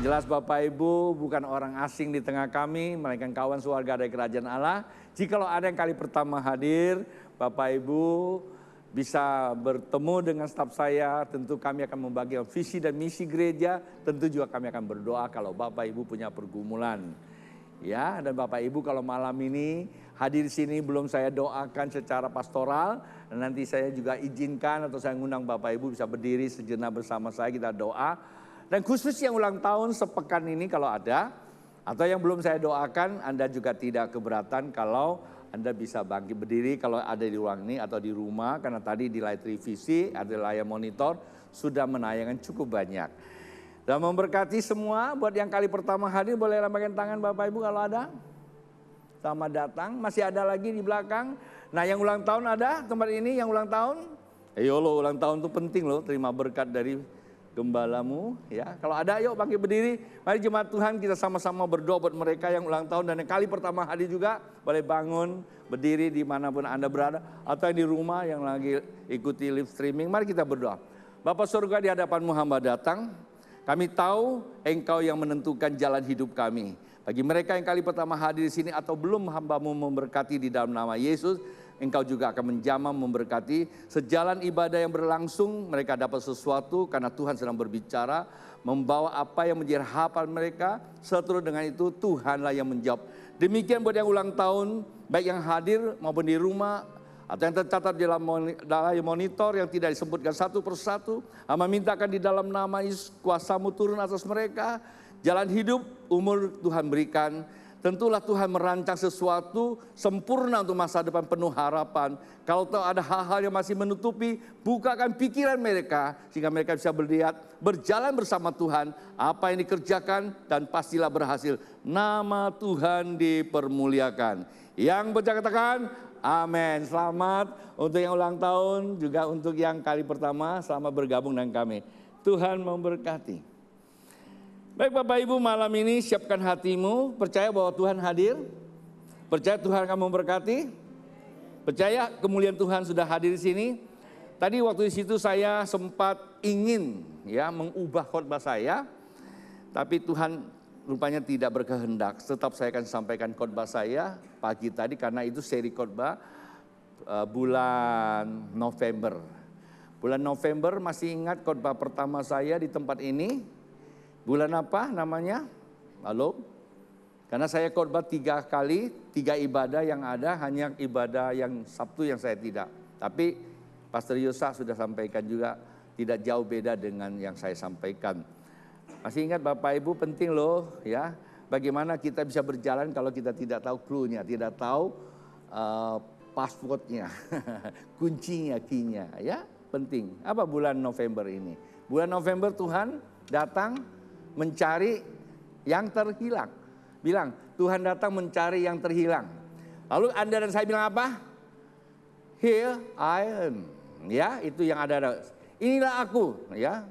jelas Bapak Ibu bukan orang asing di tengah kami, melainkan kawan sewarga dari kerajaan Allah. Jikalau ada yang kali pertama hadir, Bapak Ibu bisa bertemu dengan staf saya, tentu kami akan membagi visi dan misi gereja, tentu juga kami akan berdoa kalau Bapak Ibu punya pergumulan. Ya, dan Bapak Ibu kalau malam ini hadir di sini belum saya doakan secara pastoral, dan nanti saya juga izinkan atau saya ngundang Bapak Ibu bisa berdiri sejenak bersama saya, kita doa. Dan khusus yang ulang tahun sepekan ini kalau ada, atau yang belum saya doakan, Anda juga tidak keberatan kalau Anda bisa bangkit berdiri kalau ada di ruang ini atau di rumah, karena tadi di layar televisi, ada layar monitor, sudah menayangkan cukup banyak. Dan memberkati semua, buat yang kali pertama hadir boleh lambaikan tangan Bapak Ibu kalau ada. Selamat datang, masih ada lagi di belakang. Nah yang ulang tahun ada tempat ini yang ulang tahun? Ayo lo, ulang tahun itu penting loh, terima berkat dari gembalamu ya. Kalau ada yuk bangkit berdiri. Mari jemaat Tuhan kita sama-sama berdoa buat mereka yang ulang tahun dan yang kali pertama hadir juga. Boleh bangun, berdiri dimanapun Anda berada. Atau yang di rumah yang lagi ikuti live streaming. Mari kita berdoa. Bapa surga, di hadapanmu hamba datang. Kami tahu Engkau yang menentukan jalan hidup kami. Bagi mereka yang kali pertama hadir di sini atau belum, hamba-Mu memberkati di dalam nama Yesus. Engkau juga akan menjamah memberkati sejalan ibadah yang berlangsung. Mereka dapat sesuatu karena Tuhan sedang berbicara, membawa apa yang menjadi harapan mereka. Seterus dengan itu Tuhanlah yang menjawab. Demikian buat yang ulang tahun, baik yang hadir maupun di rumah atau yang tercatat di dalam monitor yang tidak disebutkan satu persatu. Hamba mintakan di dalam nama Yesus kuasa-Mu turun atas mereka. Jalan hidup, umur Tuhan berikan. Tentulah Tuhan merancang sesuatu sempurna untuk masa depan penuh harapan. Kalau tahu ada hal-hal yang masih menutupi, bukakan pikiran mereka sehingga mereka bisa melihat, berjalan bersama Tuhan, apa yang dikerjakan dan pastilah berhasil. Nama Tuhan dipermuliakan. Yang percaya katakan amin. Selamat untuk yang ulang tahun, juga untuk yang kali pertama, selamat bergabung dengan kami. Tuhan memberkati. Baik Bapak Ibu, malam ini siapkan hatimu, percaya bahwa Tuhan hadir, percaya Tuhan akan memberkati, percaya kemuliaan Tuhan sudah hadir di sini. Tadi waktu di situ saya sempat ingin mengubah khotbah saya, tapi Tuhan rupanya tidak berkehendak. Tetap saya akan sampaikan khotbah saya pagi tadi karena itu seri khotbah bulan November. Bulan November masih ingat khotbah pertama saya di tempat ini. Bulan apa namanya? Halo? Karena saya khotbah 3 kali, 3 ibadah yang ada, hanya ibadah yang Sabtu yang saya tidak. Tapi Pastor Yosa sudah sampaikan juga, tidak jauh beda dengan yang saya sampaikan. Masih ingat Bapak Ibu, penting loh ya, bagaimana kita bisa berjalan kalau kita tidak tahu clue-nya, tidak tahu password-nya, kuncinya, key-nya ya, penting. Apa bulan November ini? Bulan November Tuhan datang mencari yang terhilang. Bilang, Tuhan datang mencari yang terhilang. Lalu Anda dan saya bilang apa? Here I am. Ya, itu yang ada. Inilah aku, ya.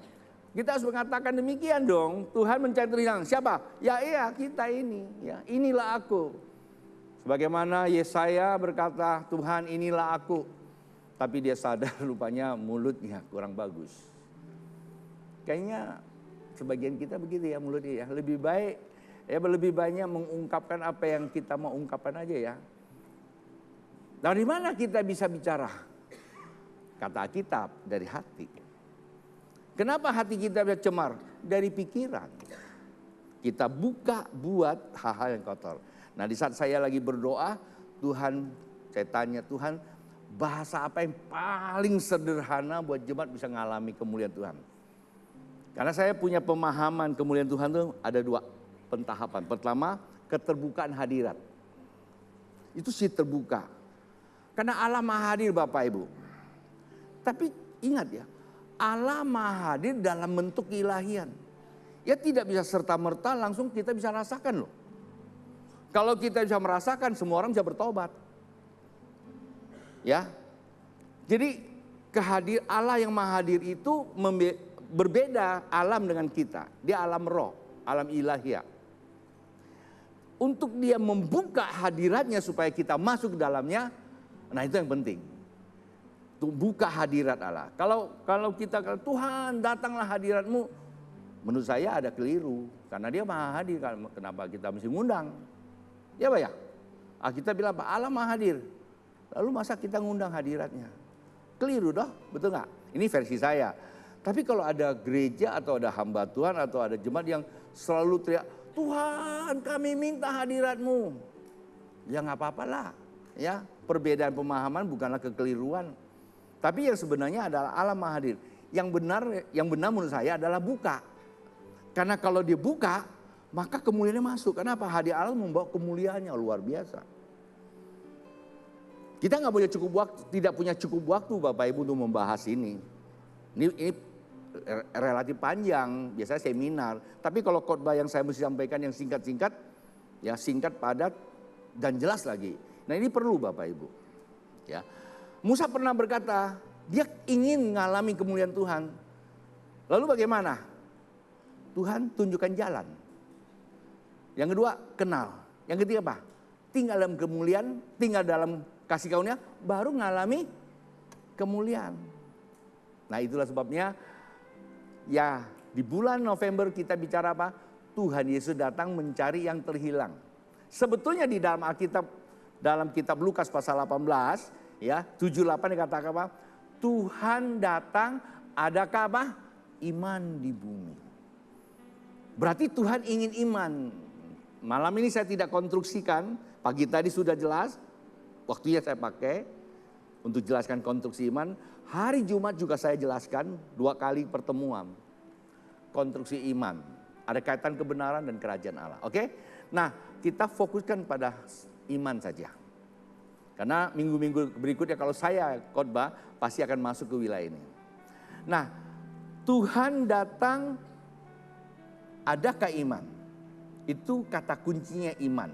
Kita harus mengatakan demikian dong. Tuhan mencari terhilang. Siapa? Ya iya, kita ini, ya. Inilah aku. Sebagaimana Yesaya berkata, Tuhan inilah aku. Tapi dia sadar rupanya mulutnya kurang bagus. Kayaknya sebagian kita begitu ya mulutnya ya. Lebih baik ya, lebih banyak mengungkapkan apa yang kita mau ungkapkan aja ya. Dari mana kita bisa bicara? Kata Alkitab, dari hati. Kenapa hati kita bisa cemar? Dari pikiran. Kita buka buat hal-hal yang kotor. Nah di saat saya lagi berdoa, Tuhan, saya tanya Tuhan, bahasa apa yang paling sederhana buat jemaat bisa ngalami kemuliaan Tuhan? Karena saya punya pemahaman kemuliaan Tuhan itu ada 2 pentahapan. Pertama, keterbukaan hadirat. Itu sih terbuka. Karena Allah Maha Hadir Bapak Ibu. Tapi ingat ya, Allah Maha Hadir dalam bentuk ilahian. Ya tidak bisa serta-merta langsung kita bisa rasakan loh. Kalau kita bisa merasakan, semua orang bisa bertobat. Ya. Jadi Allah yang Maha Hadir itu berbeda alam dengan kita. Dia alam roh, alam ilahiyah. Untuk dia membuka hadiratnya supaya kita masuk ke dalamnya, nah itu yang penting. Untuk buka hadirat Allah. Kalau kita Tuhan datanglah hadiratmu, menurut saya ada keliru. Karena dia maha hadir, kenapa kita mesti ngundang? Ya Pak ya? Kita bilang Pak Allah maha hadir. Lalu masa kita ngundang hadiratnya? Keliru doh, betul nggak? Ini versi saya. Tapi kalau ada gereja atau ada hamba Tuhan atau ada jemaat yang selalu teriak, Tuhan kami minta hadiratmu. Ya nggak apa-apa lah. Ya, perbedaan pemahaman bukanlah kekeliruan. Tapi yang sebenarnya adalah Allah maha hadir. Yang benar menurut saya adalah buka. Karena kalau dia buka, maka kemuliaannya masuk. Kenapa? Hadir Allah membawa kemuliaannya luar biasa. Kita nggak punya cukup waktu, tidak punya cukup waktu Bapak Ibu untuk membahas ini. Ini relatif panjang, biasanya seminar. Tapi kalau khotbah yang saya mesti sampaikan yang singkat-singkat, ya singkat, padat, dan jelas lagi. Nah ini perlu Bapak Ibu. Ya, Musa pernah berkata, dia ingin mengalami kemuliaan Tuhan. Lalu bagaimana? Tuhan tunjukkan jalan. Yang kedua, kenal. Yang ketiga apa? Tinggal dalam kemuliaan, tinggal dalam kasih karunia, baru mengalami kemuliaan. Nah itulah sebabnya, ya di bulan November kita bicara apa? Tuhan Yesus datang mencari yang terhilang. Sebetulnya di dalam Alkitab, dalam kitab Lukas pasal 18, ya 78 dikatakan apa? Tuhan datang, adakah apa? Iman di bumi. Berarti Tuhan ingin iman. Malam ini saya tidak konstruksikan, pagi tadi sudah jelas, waktunya saya pakai untuk jelaskan konstruksi iman. Hari Jumat juga saya jelaskan 2 kali pertemuan. Konstruksi iman, ada kaitan kebenaran dan kerajaan Allah. Oke? Nah, kita fokuskan pada iman saja. Karena minggu-minggu berikutnya kalau saya khotbah pasti akan masuk ke wilayah ini. Nah, Tuhan datang, adakah iman? Itu kata kuncinya iman.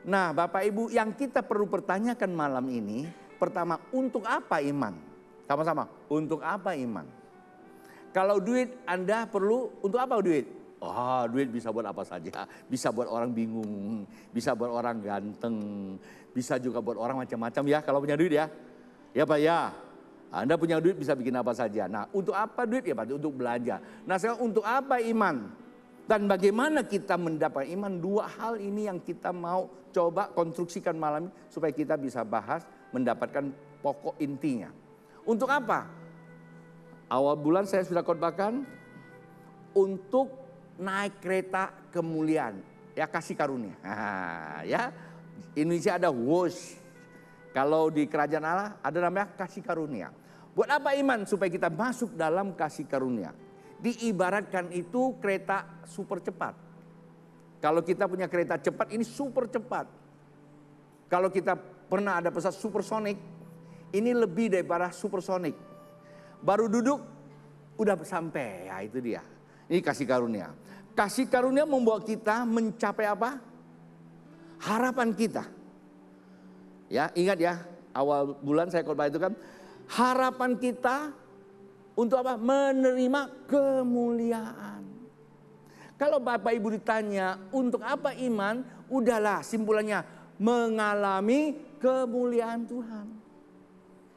Nah, Bapak Ibu, yang kita perlu pertanyakan malam ini, pertama, untuk apa iman? Sama-sama, untuk apa iman? Kalau duit Anda perlu, untuk apa duit? Oh, duit bisa buat apa saja. Bisa buat orang bingung, bisa buat orang ganteng, bisa juga buat orang macam-macam ya kalau punya duit ya. Ya Pak ya, Anda punya duit bisa bikin apa saja. Nah, untuk apa duit ya Pak? Untuk belanja. Nah, sekarang untuk apa iman? Dan bagaimana kita mendapat iman? 2 hal ini yang kita mau coba konstruksikan malam ini supaya kita bisa bahas, mendapatkan pokok intinya. Untuk apa? Awal bulan saya sudah khotbahkan untuk naik kereta kemuliaan, ya kasih karunia. Ya, Indonesia ada WOS. Kalau di kerajaan Allah ada namanya kasih karunia. Buat apa iman? Supaya kita masuk dalam kasih karunia. Diibaratkan itu kereta super cepat. Kalau kita punya kereta cepat ini super cepat. Kalau kita pernah ada pesawat supersonik, ini lebih daripada supersonik. Baru duduk udah sampai, ya itu dia. Ini kasih karunia. Kasih karunia membawa kita mencapai apa? Harapan kita. Ya, ingat ya, awal bulan saya khotbah itu kan harapan kita untuk apa? Menerima kemuliaan. Kalau Bapak Ibu ditanya untuk apa iman, udahlah simpulannya mengalami kemuliaan Tuhan.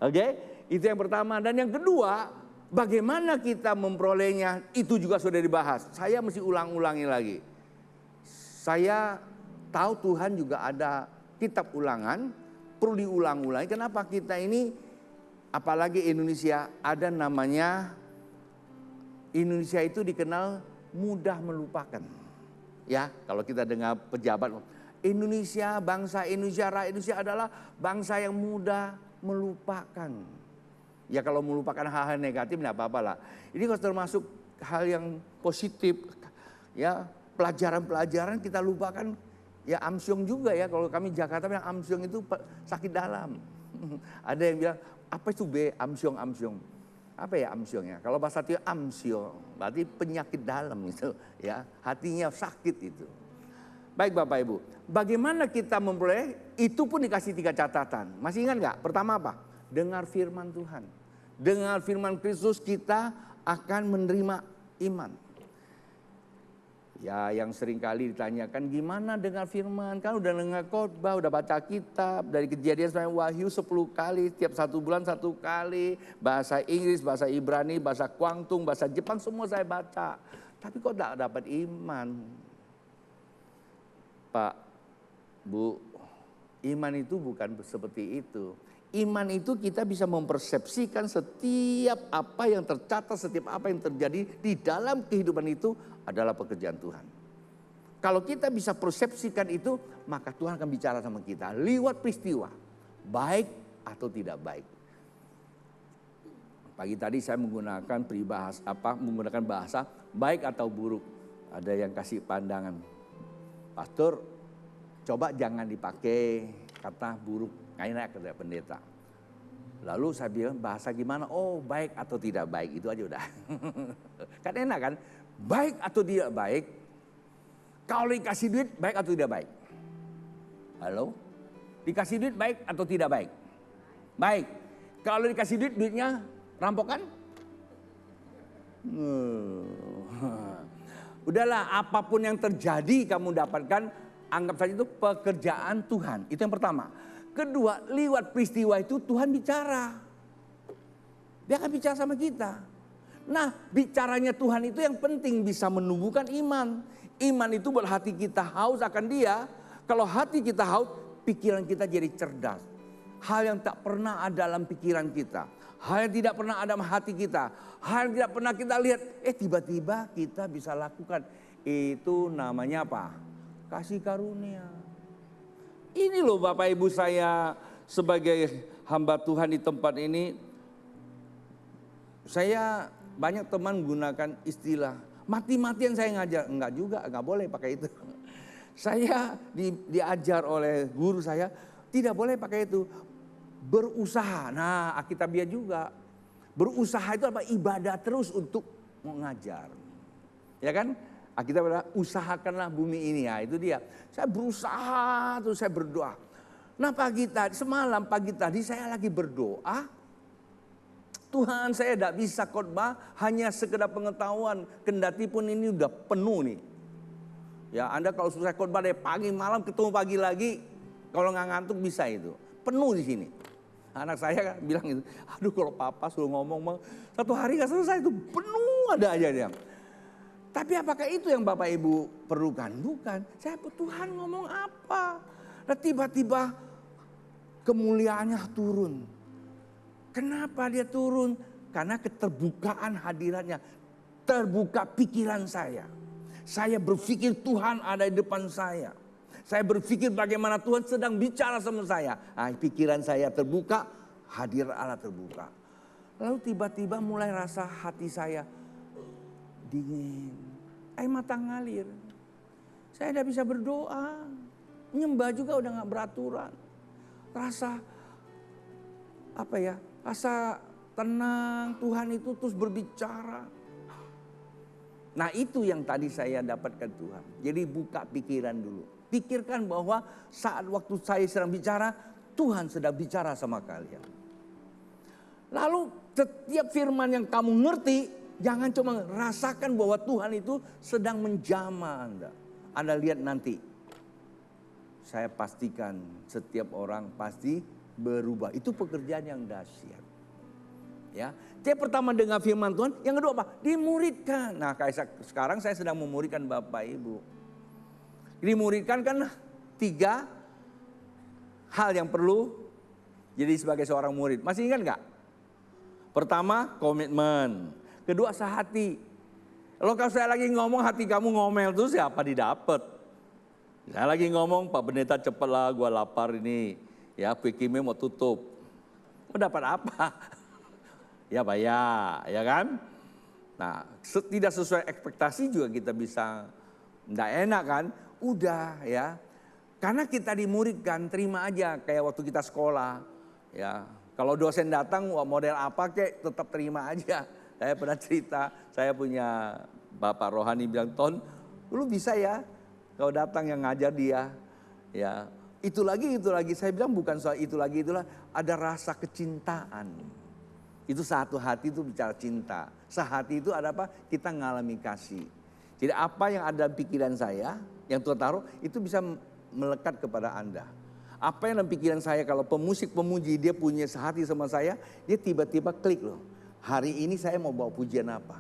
Oke, itu yang pertama. Dan yang kedua, bagaimana kita memperolehnya, itu juga sudah dibahas. Saya mesti ulang-ulangi lagi. Saya tahu Tuhan juga ada kitab ulangan, perlu diulang-ulangi. Kenapa kita ini, apalagi Indonesia, ada namanya, Indonesia itu dikenal mudah melupakan. Ya, kalau kita dengar pejabat, Indonesia, bangsa Indonesia, rakyat Indonesia adalah bangsa yang mudah melupakan. Ya kalau melupakan hal-hal negatif tidak apa-apa lah. Ini kalau termasuk hal yang positif, ya pelajaran-pelajaran kita lupakan. Ya amsyong juga ya, kalau kami Jakarta bilang amsyong itu sakit dalam. Ada yang bilang apa itu amsyong. Apa ya amsyongnya? Kalau bahasa Tiongkok amsyong, berarti penyakit dalam itu ya, hatinya sakit itu. Baik Bapak Ibu, bagaimana kita memperoleh? Itu pun dikasih 3 catatan. Masih ingat nggak? Pertama apa? Dengar firman Tuhan. Dengar firman Kristus kita akan menerima iman. Ya, yang sering kali ditanyakan, gimana dengan firman? Kan udah dengar khotbah, udah baca kitab. Dari Kejadian sampai Wahyu 10 kali, tiap 1 bulan 1 kali. Bahasa Inggris, bahasa Ibrani, bahasa Kwangtung, bahasa Jepang, semua saya baca. Tapi kok tidak dapat iman? Pak, Bu, iman itu bukan seperti itu. Iman itu kita bisa mempersepsikan setiap apa yang tercatat, setiap apa yang terjadi di dalam kehidupan itu adalah pekerjaan Tuhan. Kalau kita bisa persepsikan itu, maka Tuhan akan bicara sama kita lewat peristiwa, baik atau tidak baik. Pagi tadi saya menggunakan menggunakan bahasa baik atau buruk. Ada yang kasih pandangan, Pastor, coba jangan dipakai kata buruk, enak kata pendeta. Lalu saya bilang bahasa gimana? Oh, baik atau tidak baik, itu aja udah. Kan enak kan? Baik atau tidak baik? Kalau dikasih duit baik atau tidak baik? Halo? Dikasih duit baik atau tidak baik? Baik. Kalau dikasih duit, duitnya rampokan? Udahlah, apapun yang terjadi kamu dapatkan, anggap saja itu pekerjaan Tuhan. Itu yang pertama. Kedua, lewat peristiwa itu Tuhan bicara. Dia akan bicara sama kita. Nah, bicaranya Tuhan itu yang penting bisa menumbuhkan iman. Iman itu buat hati kita haus akan Dia. Kalau hati kita haus, pikiran kita jadi cerdas. Hal yang tak pernah ada dalam pikiran kita. Hal yang tidak pernah ada dalam hati kita. Hal yang tidak pernah kita lihat. Tiba-tiba kita bisa lakukan. Itu namanya apa? Kasih karunia. Ini loh Bapak Ibu, saya sebagai hamba Tuhan di tempat ini. Saya banyak teman menggunakan istilah mati-matian saya ngajar. Enggak juga, enggak boleh pakai itu. Saya diajar oleh guru saya, tidak boleh pakai itu. Berusaha, nah Alkitabiah juga. Berusaha itu apa? Ibadah terus untuk mengajar. Ya kan? Kita berdoa, usahakanlah bumi ini, ya itu dia. Saya berusaha terus, saya berdoa. Nah semalam pagi tadi saya lagi berdoa. Tuhan, saya tidak bisa khotbah, hanya sekedar pengetahuan. Kendati pun ini udah penuh nih. Ya, Anda kalau susah khotbah dari pagi malam ketemu pagi lagi, kalau nggak ngantuk bisa itu. Penuh di sini. Anak saya bilang itu, aduh kalau papa suruh ngomong, satu hari nggak selesai itu penuh ada aja dia. Tapi apakah itu yang Bapak Ibu perlukan? Bukan. Saya Tuhan ngomong apa? Nah tiba-tiba kemuliaannya turun. Kenapa dia turun? Karena keterbukaan hadiratnya. Terbuka pikiran saya. Saya berpikir Tuhan ada di depan saya. Saya berpikir bagaimana Tuhan sedang bicara sama saya. Nah, pikiran saya terbuka, hadirat Allah terbuka. Lalu tiba-tiba mulai rasa hati saya dingin, air mata ngalir. Saya tidak bisa berdoa, nyembah juga udah gak beraturan. Rasa rasa tenang, Tuhan itu terus berbicara. Nah itu yang tadi saya dapatkan Tuhan. Jadi buka pikiran dulu. Pikirkan bahwa saat waktu saya sedang bicara, Tuhan sedang bicara sama kalian. Lalu setiap firman yang kamu ngerti, jangan cuma rasakan bahwa Tuhan itu sedang menjamah Anda. Anda lihat nanti. Saya pastikan setiap orang pasti berubah. Itu pekerjaan yang dahsyat. Ya, yang pertama dengar firman Tuhan, yang kedua apa? Dimuridkan. Nah, kayak sekarang saya sedang memuridkan Bapak Ibu. Dimuridkan kan 3 hal yang perlu jadi sebagai seorang murid. Masih ingat nggak? Pertama, komitmen. Kedua, sehati. Kalau saya lagi ngomong hati kamu ngomel tuh siapa didapat? Saya lagi ngomong, Pak Pendeta cepatlah gua lapar ini. Ya, pikirnya mau tutup. Mau dapat apa? Ya Pak ya kan? Nah, tidak sesuai ekspektasi juga kita bisa enggak enak kan? Udah ya. Karena kita dimuridkan, terima aja kayak waktu kita sekolah. Ya, kalau dosen datang model apa kek tetap terima aja. Saya pernah cerita, saya punya Bapak rohani bilang, "Ton, lu bisa ya kalau datang yang ngajar dia." Ya, itu lagi. Saya bilang bukan soal itu lagi, itulah ada rasa kecintaan. Itu satu hati itu bicara cinta. Sehati itu ada apa? Kita ngalami kasih. Jadi apa yang ada dalam pikiran saya, yang Tuhan taruh, itu bisa melekat kepada Anda. Apa yang dalam pikiran saya, kalau pemusik pemuji dia punya sehati sama saya, dia tiba-tiba klik loh. Hari ini saya mau bawa pujian apa.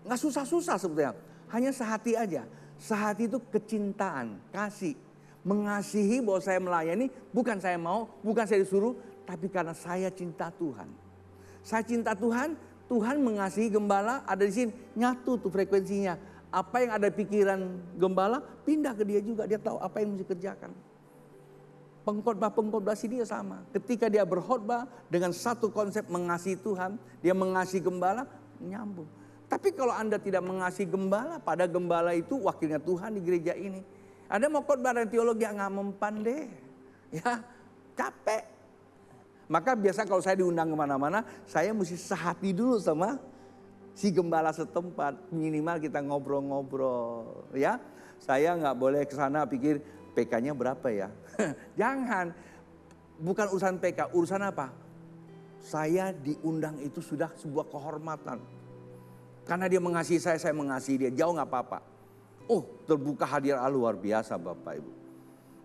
Nggak susah-susah sebetulnya, hanya sehati aja. Sehati itu kecintaan, kasih. Mengasihi bahwa saya melayani, bukan saya mau, bukan saya disuruh, tapi karena saya cinta Tuhan. Saya cinta Tuhan, Tuhan mengasihi gembala, ada di sini, nyatu tuh frekuensinya. Apa yang ada di pikiran gembala, pindah ke dia juga, dia tahu apa yang mesti kerjakan. Pengkhotbah sini sama. Ketika dia berkhotbah dengan satu konsep mengasihi Tuhan, dia mengasihi gembala, nyambung. Tapi kalau Anda tidak mengasihi gembala, pada gembala itu wakilnya Tuhan di gereja ini. Anda mau khotbah dan teologi yang nggak mempan deh, ya capek. Maka biasa kalau saya diundang kemana-mana, saya mesti sehati dulu sama si gembala setempat. Minimal kita ngobrol-ngobrol, ya. Saya nggak boleh ke sana pikir PK-nya berapa ya. Jangan, bukan urusan PK, urusan apa? Saya diundang itu sudah sebuah kehormatan. Karena dia mengasihi saya mengasihi dia, jauh nggak apa-apa. Oh, terbuka hadiah luar biasa Bapak Ibu.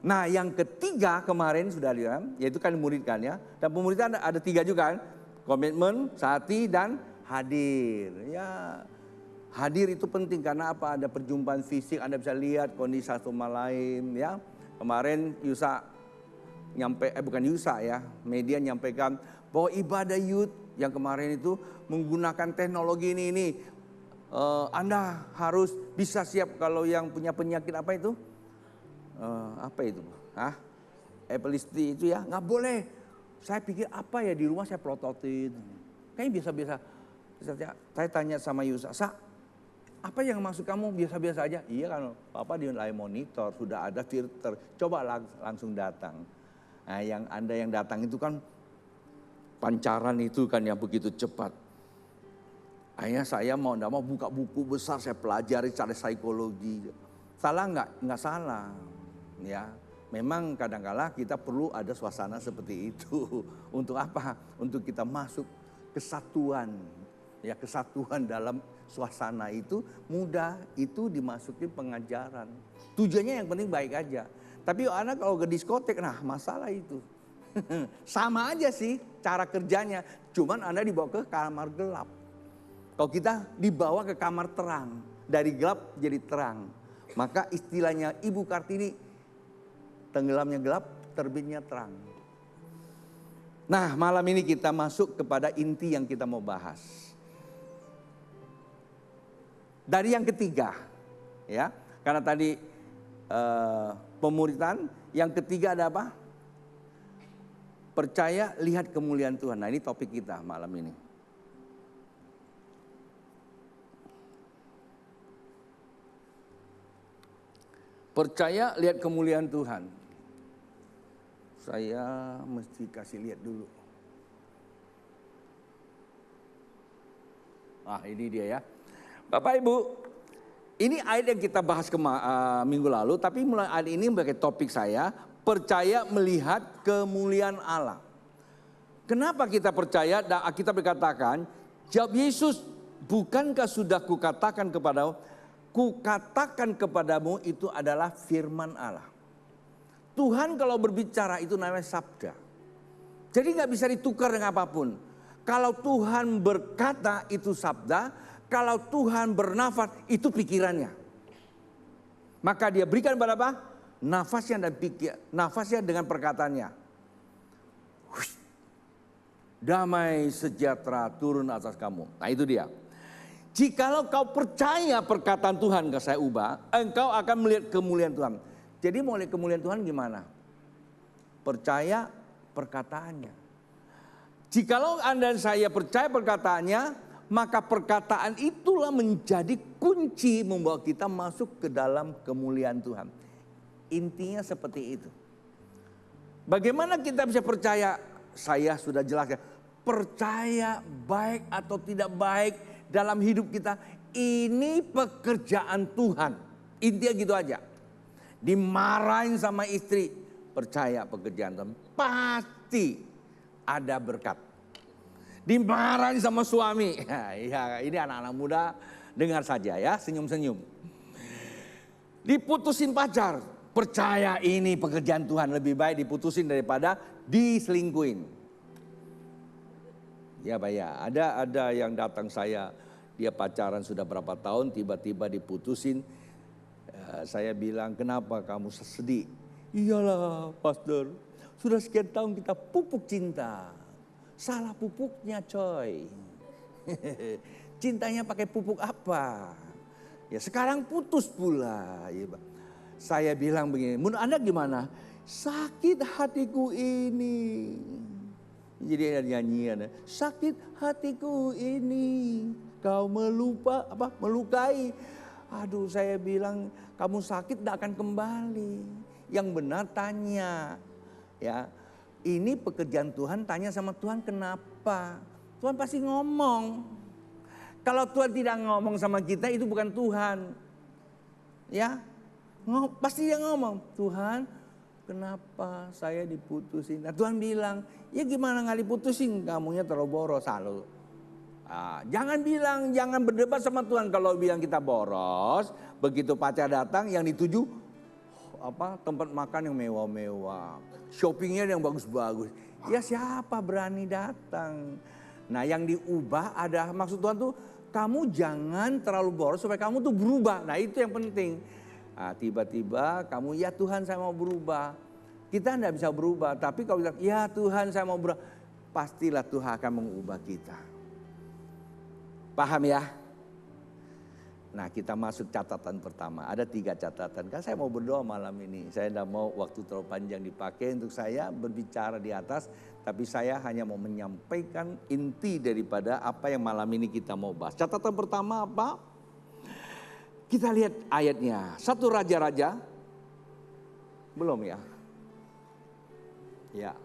Nah yang ketiga kemarin sudah lihat, yaitu kan muridkan ya. Dan pemuridan ada 3 juga kan. Komitmen, sehati, dan hadir. Ya, hadir itu penting karena apa? Ada perjumpaan fisik, Anda bisa lihat kondisi satu sama lain ya. Kemarin Yusa bukan Yusa ya, media nyampaikan bahwa ibadah youth yang kemarin itu menggunakan teknologi ini. Anda harus bisa siap kalau yang punya penyakit apa itu? Apa itu? Epilepsi itu ya, nggak boleh. Saya pikir apa ya, di rumah saya prototin. Kayaknya biasa-biasa. Saya tanya sama Yusa, apa yang maksud kamu biasa-biasa aja? Iya kan, Papa di live monitor, sudah ada filter. Coba langsung datang. Nah yang Anda yang datang itu kan pancaran itu kan yang begitu cepat. Akhirnya saya mau enggak mau buka buku besar, saya pelajari cara psikologi. Salah enggak? Enggak salah. Ya, memang kadang-kala kita perlu ada suasana seperti itu. Untuk apa? Untuk kita masuk kesatuan. Ya, kesatuan dalam suasana itu mudah, itu dimasukin pengajaran. Tujuannya yang penting baik aja. Tapi anak kalau ke diskotek, nah masalah itu. Sama aja sih cara kerjanya. Cuman Anda dibawa ke kamar gelap. Kalau kita dibawa ke kamar terang, dari gelap jadi terang. Maka istilahnya Ibu Kartini, tenggelamnya gelap, terbitnya terang. Nah malam ini kita masuk kepada inti yang kita mau bahas. Dari yang ketiga, ya, karena tadi pemuritan, yang ketiga ada apa? Percaya, lihat kemuliaan Tuhan. Nah ini topik kita malam ini. Percaya, lihat kemuliaan Tuhan. Saya mesti kasih lihat dulu. Ini dia ya. Bapak Ibu, ini ayat yang kita bahas minggu lalu, tapi mulai ayat ini sebagai topik saya, percaya melihat kemuliaan Allah. Kenapa kita percaya? Dan kita berkatakan, jawab Yesus, bukankah sudah kukatakan kepadamu itu adalah firman Allah. Tuhan kalau berbicara itu namanya sabda. Jadi gak bisa ditukar dengan apapun. Kalau Tuhan berkata itu sabda, kalau Tuhan bernafas itu pikirannya. Maka dia berikan pada apa? Nafasnya dan nafasnya dengan perkataannya. Damai sejahtera turun atas kamu. Nah itu dia. Jikalau kau percaya perkataan Tuhan, gak saya ubah, engkau akan melihat kemuliaan Tuhan. Jadi mau lihat kemuliaan Tuhan gimana? Percaya perkataannya. Jikalau Anda dan saya percaya perkataannya, maka perkataan itulah menjadi kunci membawa kita masuk ke dalam kemuliaan Tuhan. Intinya seperti itu. Bagaimana kita bisa percaya? Saya sudah jelaskan. Percaya baik atau tidak baik dalam hidup kita, ini pekerjaan Tuhan. Intinya gitu aja. Dimarahin sama istri, percaya pekerjaan Tuhan. Pasti ada berkat. Dimarahin sama suami. Ya, ini anak-anak muda dengar saja ya, senyum-senyum. Diputusin pacar. Percaya ini pekerjaan Tuhan, lebih baik diputusin daripada diselingkuhin. Ya Pak ya, ada yang datang saya, dia pacaran sudah berapa tahun, tiba-tiba diputusin. Saya bilang, kenapa kamu sedih? Iyalah pastor, sudah sekian tahun kita pupuk cinta. Salah pupuknya coy. Cintanya pakai pupuk apa? Ya sekarang putus pula. Ya, saya bilang begini, menurut Anda gimana? Sakit hatiku ini. Jadi ada nyanyian, sakit hatiku ini, kau melukai. Aduh, saya bilang kamu sakit tidak akan kembali. Yang benar tanya, ya ini pekerjaan Tuhan, tanya sama Tuhan kenapa. Tuhan pasti ngomong. Kalau Tuhan tidak ngomong sama kita itu bukan Tuhan, ya. Pasti dia ngomong, Tuhan kenapa saya diputusin? Nah, Tuhan bilang, ya gimana nggak diputusin, kamunya terlalu boros. Jangan berdebat sama Tuhan. Kalau bilang kita boros, begitu pacar datang yang dituju tempat makan yang mewah-mewah, shoppingnya yang bagus-bagus. Ya siapa berani datang? Nah yang diubah ada maksud Tuhan tuh, kamu jangan terlalu boros supaya kamu tuh berubah. Nah itu yang penting. Tiba-tiba kamu, ya Tuhan saya mau berubah. Kita tidak bisa berubah, tapi kalau bilang, ya Tuhan saya mau berubah, pastilah Tuhan akan mengubah kita. Paham ya? Nah kita masuk catatan pertama, ada 3 catatan. Kan saya mau berdoa malam ini, saya tidak mau waktu terlalu panjang dipakai untuk saya berbicara di atas. Tapi saya hanya mau menyampaikan inti daripada apa yang malam ini kita mau bahas. Catatan pertama apa? Kita lihat ayatnya. 1 Raja-Raja. Belum ya? Ya.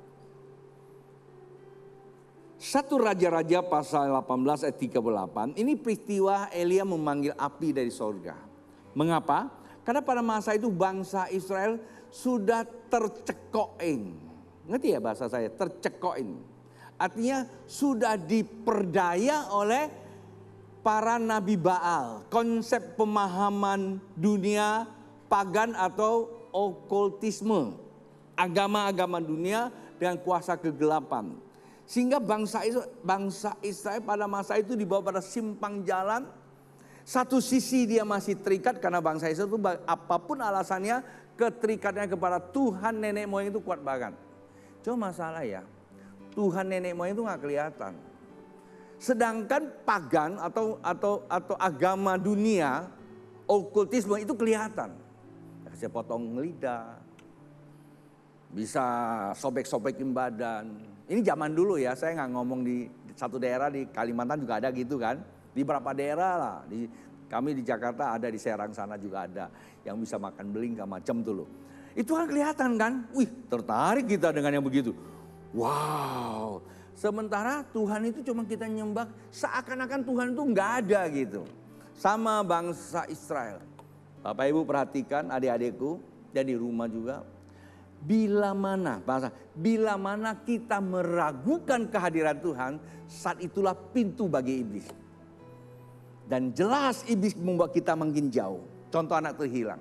1 Raja-Raja pasal 18 ayat 38. Ini peristiwa Elia memanggil api dari surga. Mengapa? Karena pada masa itu bangsa Israel sudah tercekoin. Ngerti ya bahasa saya? Tercekoin. Artinya sudah diperdaya oleh para nabi Baal. Konsep pemahaman dunia pagan atau okultisme. Agama-agama dunia dengan kuasa kegelapan. Sehingga bangsa Israel pada masa itu dibawa pada simpang jalan. Satu sisi dia masih terikat karena bangsa Israel itu apapun alasannya keterikatnya kepada Tuhan nenek moyang itu kuat banget. Cuma masalah ya, Tuhan nenek moyang itu gak kelihatan. Sedangkan pagan atau agama dunia, okultisme itu kelihatan. Bisa potong lidah, bisa sobek-sobekin badan. Ini zaman dulu ya, saya nggak ngomong di satu daerah di Kalimantan juga ada gitu kan. Di beberapa daerah lah, kami di Jakarta ada, di Serang sana juga ada. Yang bisa makan beling macam tuh loh. Itu kan kelihatan kan, wih tertarik kita dengan yang begitu. Wow, sementara Tuhan itu cuma kita nyembah seakan-akan Tuhan itu nggak ada gitu. Sama bangsa Israel. Bapak Ibu perhatikan adik-adikku dan di rumah juga. Bila mana kita meragukan kehadiran Tuhan, saat itulah pintu bagi iblis. Dan jelas iblis membuat kita makin jauh. Contoh anak terhilang.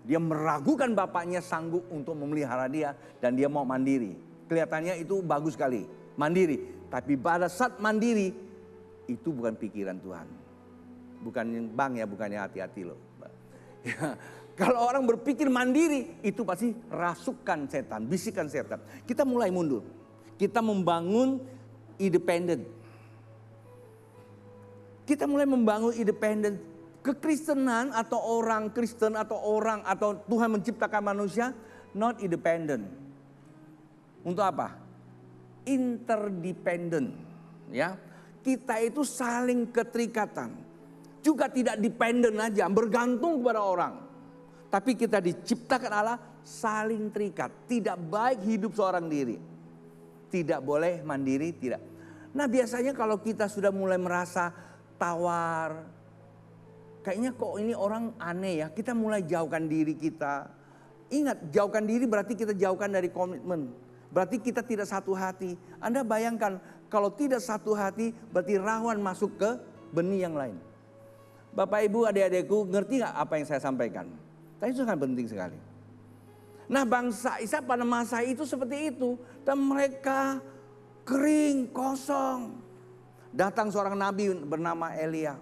Dia meragukan bapaknya sanggup untuk memelihara dia dan dia mau mandiri. Kelihatannya itu bagus sekali, mandiri. Tapi pada saat mandiri, itu bukan pikiran Tuhan. Bukan bang ya, bukannya hati-hati loh. Ya, kalau orang berpikir mandiri, itu pasti rasukan setan, bisikan setan. Kita mulai mundur. Kita membangun independen. Kita mulai membangun independen. Kekristenan atau orang Kristen atau Tuhan menciptakan manusia not independent. Untuk apa? Interdependent. Ya, kita itu saling keterikatan. Juga tidak dependent aja, bergantung kepada orang. Tapi kita diciptakan Allah saling terikat. Tidak baik hidup seorang diri. Tidak boleh mandiri, tidak. Nah biasanya kalau kita sudah mulai merasa tawar, kayaknya kok ini orang aneh ya, kita mulai jauhkan diri kita. Ingat, jauhkan diri berarti kita jauhkan dari komitmen. Berarti kita tidak satu hati. Anda bayangkan kalau tidak satu hati berarti rawan masuk ke benih yang lain. Bapak Ibu adik-adikku ngerti gak apa yang saya sampaikan? Tapi itu sangat penting sekali. Nah bangsa Israel pada masa itu seperti itu. Dan mereka kering, kosong. Datang seorang nabi bernama Elia.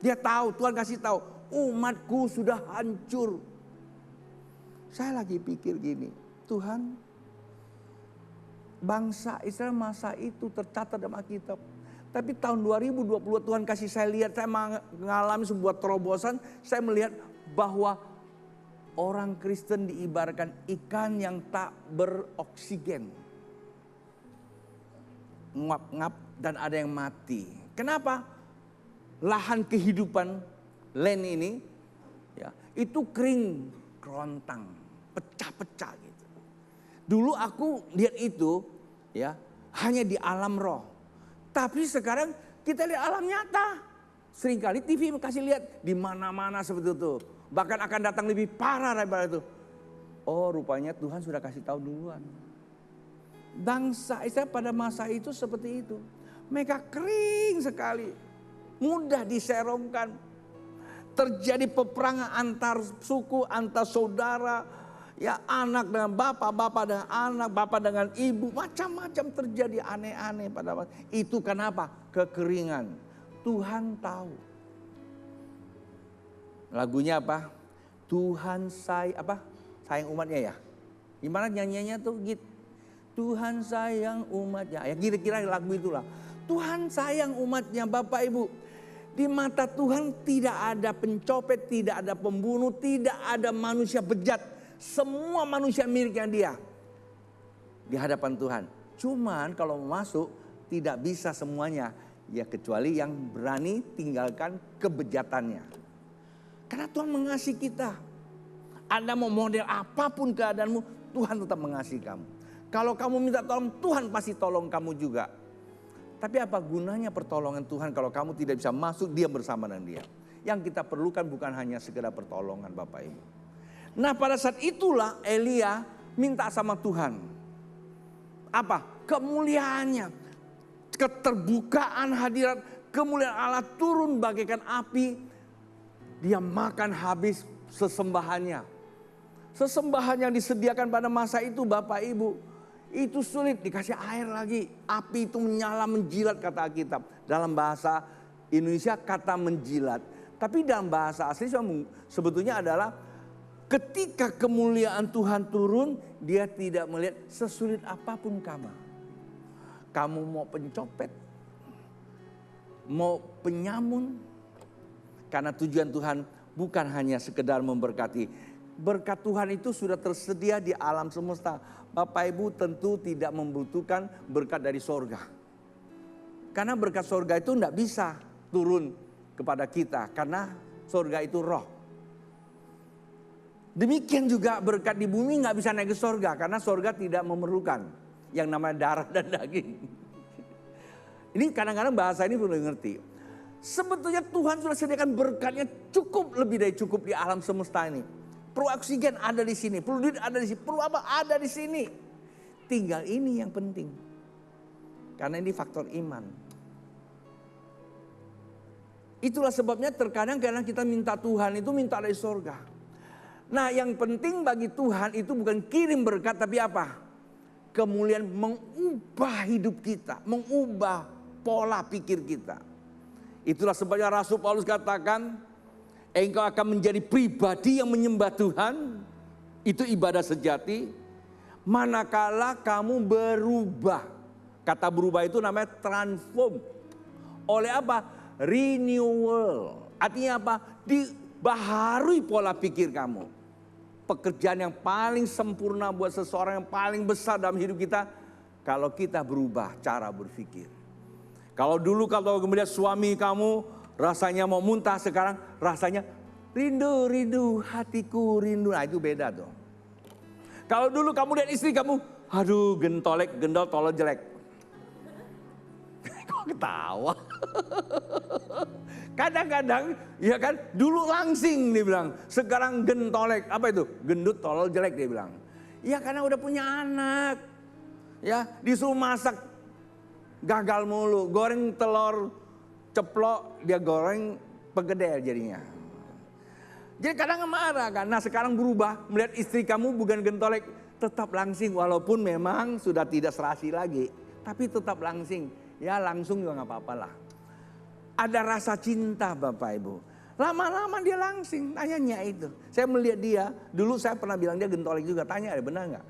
Dia tahu, Tuhan kasih tahu, umatku sudah hancur. Saya lagi pikir gini, Tuhan, bangsa Israel masa itu tercatat dalam Alkitab. Tapi tahun 2020 Tuhan kasih saya lihat, saya mengalami sebuah terobosan. Saya melihat bahwa orang Kristen diibaratkan ikan yang tak beroksigen. Ngap-ngap dan ada yang mati. Kenapa? Lahan kehidupan land ini ya, itu kering, kerontang, pecah-pecah gitu. Dulu aku lihat itu ya hanya di alam roh. Tapi sekarang kita lihat alam nyata. Seringkali TV kasih lihat di mana-mana seperti itu. Bahkan akan datang lebih parah daripada itu. Oh, rupanya Tuhan sudah kasih tahu duluan. Bangsa Israel pada masa itu seperti itu. Mereka kering sekali. Mudah diserongkan. Terjadi peperangan antar suku, antar saudara. Ya, anak dengan bapak, bapak dengan anak, bapak dengan ibu. Macam-macam terjadi aneh-aneh pada masa. Itu kenapa? Kekeringan. Tuhan tahu. Lagunya apa? Tuhan sayang umatnya ya. Gimana nyanyiannya tuh gitu. Tuhan sayang umatnya. Ya kira-kira lagu itulah. Tuhan sayang umatnya Bapak Ibu. Di mata Tuhan tidak ada pencopet, tidak ada pembunuh, tidak ada manusia bejat. Semua manusia miliknya dia. Di hadapan Tuhan. Cuman kalau mau masuk tidak bisa semuanya. Ya kecuali yang berani tinggalkan kebejatannya. Karena Tuhan mengasihi kita. Anda mau model apapun keadaanmu, Tuhan tetap mengasihi kamu. Kalau kamu minta tolong, Tuhan pasti tolong kamu juga. Tapi apa gunanya pertolongan Tuhan kalau kamu tidak bisa masuk dia bersama dengan dia. Yang kita perlukan bukan hanya sekedar pertolongan Bapak Ibu. Nah pada saat itulah Elia minta sama Tuhan. Apa? Kemuliaannya. Keterbukaan hadirat. Kemuliaan Allah turun bagaikan api. Dia makan habis sesembahannya. Sesembahan yang disediakan pada masa itu Bapak Ibu. Itu sulit dikasih air lagi. Api itu menyala menjilat kata Alkitab. Dalam bahasa Indonesia kata menjilat. Tapi dalam bahasa asli sebetulnya adalah ketika kemuliaan Tuhan turun. Dia tidak melihat sesulit apapun kamu. Kamu mau pencopet. Mau penyamun. Karena tujuan Tuhan bukan hanya sekedar memberkati. Berkat Tuhan itu sudah tersedia di alam semesta. Bapak Ibu tentu tidak membutuhkan berkat dari sorga. Karena berkat sorga itu tidak bisa turun kepada kita. Karena sorga itu roh. Demikian juga berkat di bumi nggak bisa naik ke sorga. Karena sorga tidak memerlukan yang namanya darah dan daging. Ini kadang-kadang bahasa ini perlu ngerti. Sebetulnya Tuhan sudah sediakan berkatnya cukup lebih dari cukup di alam semesta ini. Perlu oksigen ada di sini, perlu duit ada di sini, perlu apa ada di sini. Tinggal ini yang penting. Karena ini faktor iman. Itulah sebabnya terkadang karena kita minta Tuhan itu minta dari sorga. Nah yang penting bagi Tuhan itu bukan kirim berkat tapi apa? Kemuliaan mengubah hidup kita, mengubah pola pikir kita. Itulah sebabnya Rasul Paulus katakan, engkau akan menjadi pribadi yang menyembah Tuhan. Itu ibadah sejati. Manakala kamu berubah. Kata berubah itu namanya transform. Oleh apa? Renewal. Artinya apa? Dibaharui pola pikir kamu. Pekerjaan yang paling sempurna buat seseorang yang paling besar dalam hidup kita. Kalau kita berubah cara berpikir. Kalau dulu kalau kemudian suami kamu rasanya mau muntah, sekarang rasanya rindu hatiku rindu. Nah itu beda tuh. Kalau dulu kamu lihat istri kamu, aduh gendol tolol jelek. Kok ketawa? Kadang-kadang ya kan dulu langsing dia bilang, sekarang gentolek. Apa itu? Gendut tolol jelek dia bilang. Ya karena udah punya anak. Ya disuruh masak gagal mulu, goreng telur ceplok dia goreng pegedel jadinya. Jadi kadang marah kan. Nah sekarang berubah, melihat istri kamu bukan gentolek, tetap langsing. Walaupun memang sudah tidak serasi lagi, tapi tetap langsing. Ya langsung juga nggak apa-apa lah. Ada rasa cinta Bapak Ibu. Lama-lama dia langsing, tanyanya itu. Saya melihat dia, dulu saya pernah bilang dia gentolek juga. Tanya ada benar nggak?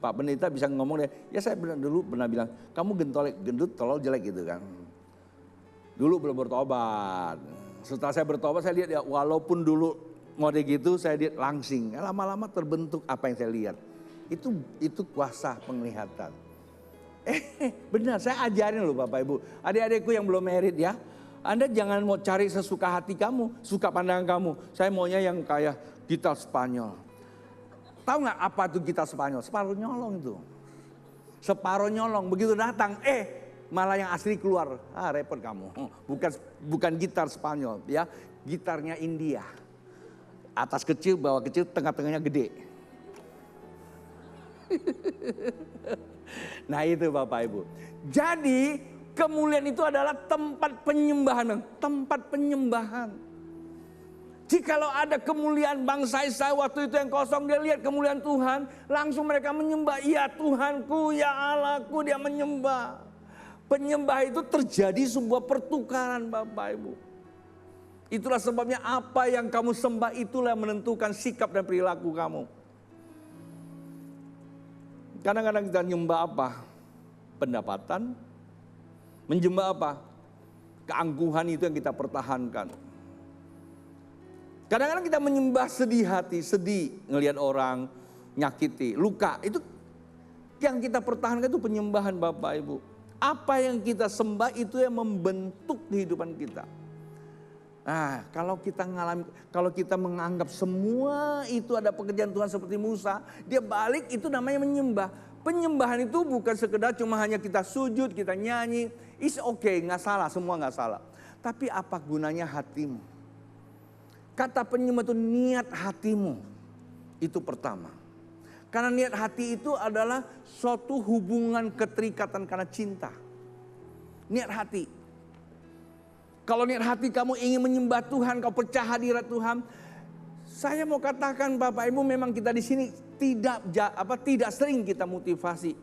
Pak Pendeta bisa ngomong deh, ya saya dulu pernah bilang, kamu gentolek, gendut, tolol, jelek gitu kan. Dulu belum bertobat. Setelah saya bertobat saya lihat ya walaupun dulu mode gitu saya lihat langsing. Lama-lama terbentuk apa yang saya lihat. Itu kuasa penglihatan. Benar saya ajarin loh Bapak Ibu. Adik-adikku yang belum married ya. Anda jangan mau cari sesuka hati kamu, suka pandangan kamu. Saya maunya yang kayak gitar Spanyol. Tahu nggak apa itu gitar Spanyol? Separuh nyolong itu. Separuh nyolong begitu datang, malah yang asli keluar. Repot kamu. Bukan gitar Spanyol ya, gitarnya India. Atas kecil, bawah kecil, tengah-tengahnya gede. Nah itu Bapak Ibu. Jadi kemuliaan itu adalah tempat penyembahan. Tempat penyembahan. Jikalau ada kemuliaan bangsa Israel waktu itu yang kosong, dia lihat kemuliaan Tuhan, langsung mereka menyembah. Ya Tuhanku, ya Allahku, dia menyembah. Penyembah itu terjadi sebuah pertukaran Bapak Ibu. Itulah sebabnya apa yang kamu sembah itulah yang menentukan sikap dan perilaku kamu. Kadang-kadang kita menyembah apa? Pendapatan. Menyembah apa? Keangkuhan itu yang kita pertahankan. Kadang-kadang kita menyembah sedih hati, sedih ngelihat orang nyakiti, luka. Itu yang kita pertahankan itu penyembahan Bapak Ibu. Apa yang kita sembah itu yang membentuk kehidupan kita. Nah, kalau kita menganggap semua itu ada pekerjaan Tuhan seperti Musa, dia balik itu namanya menyembah. Penyembahan itu bukan sekedar cuma hanya kita sujud, kita nyanyi. It's okay, nggak salah, semua nggak salah. Tapi apa gunanya hatimu? Kata penyembah itu niat hatimu. Itu pertama. Karena niat hati itu adalah suatu hubungan keterikatan karena cinta. Niat hati. Kalau niat hati kamu ingin menyembah Tuhan, kau pecah hadirat Tuhan. Saya mau katakan Bapak Ibu memang kita di sini tidak sering kita motivasi.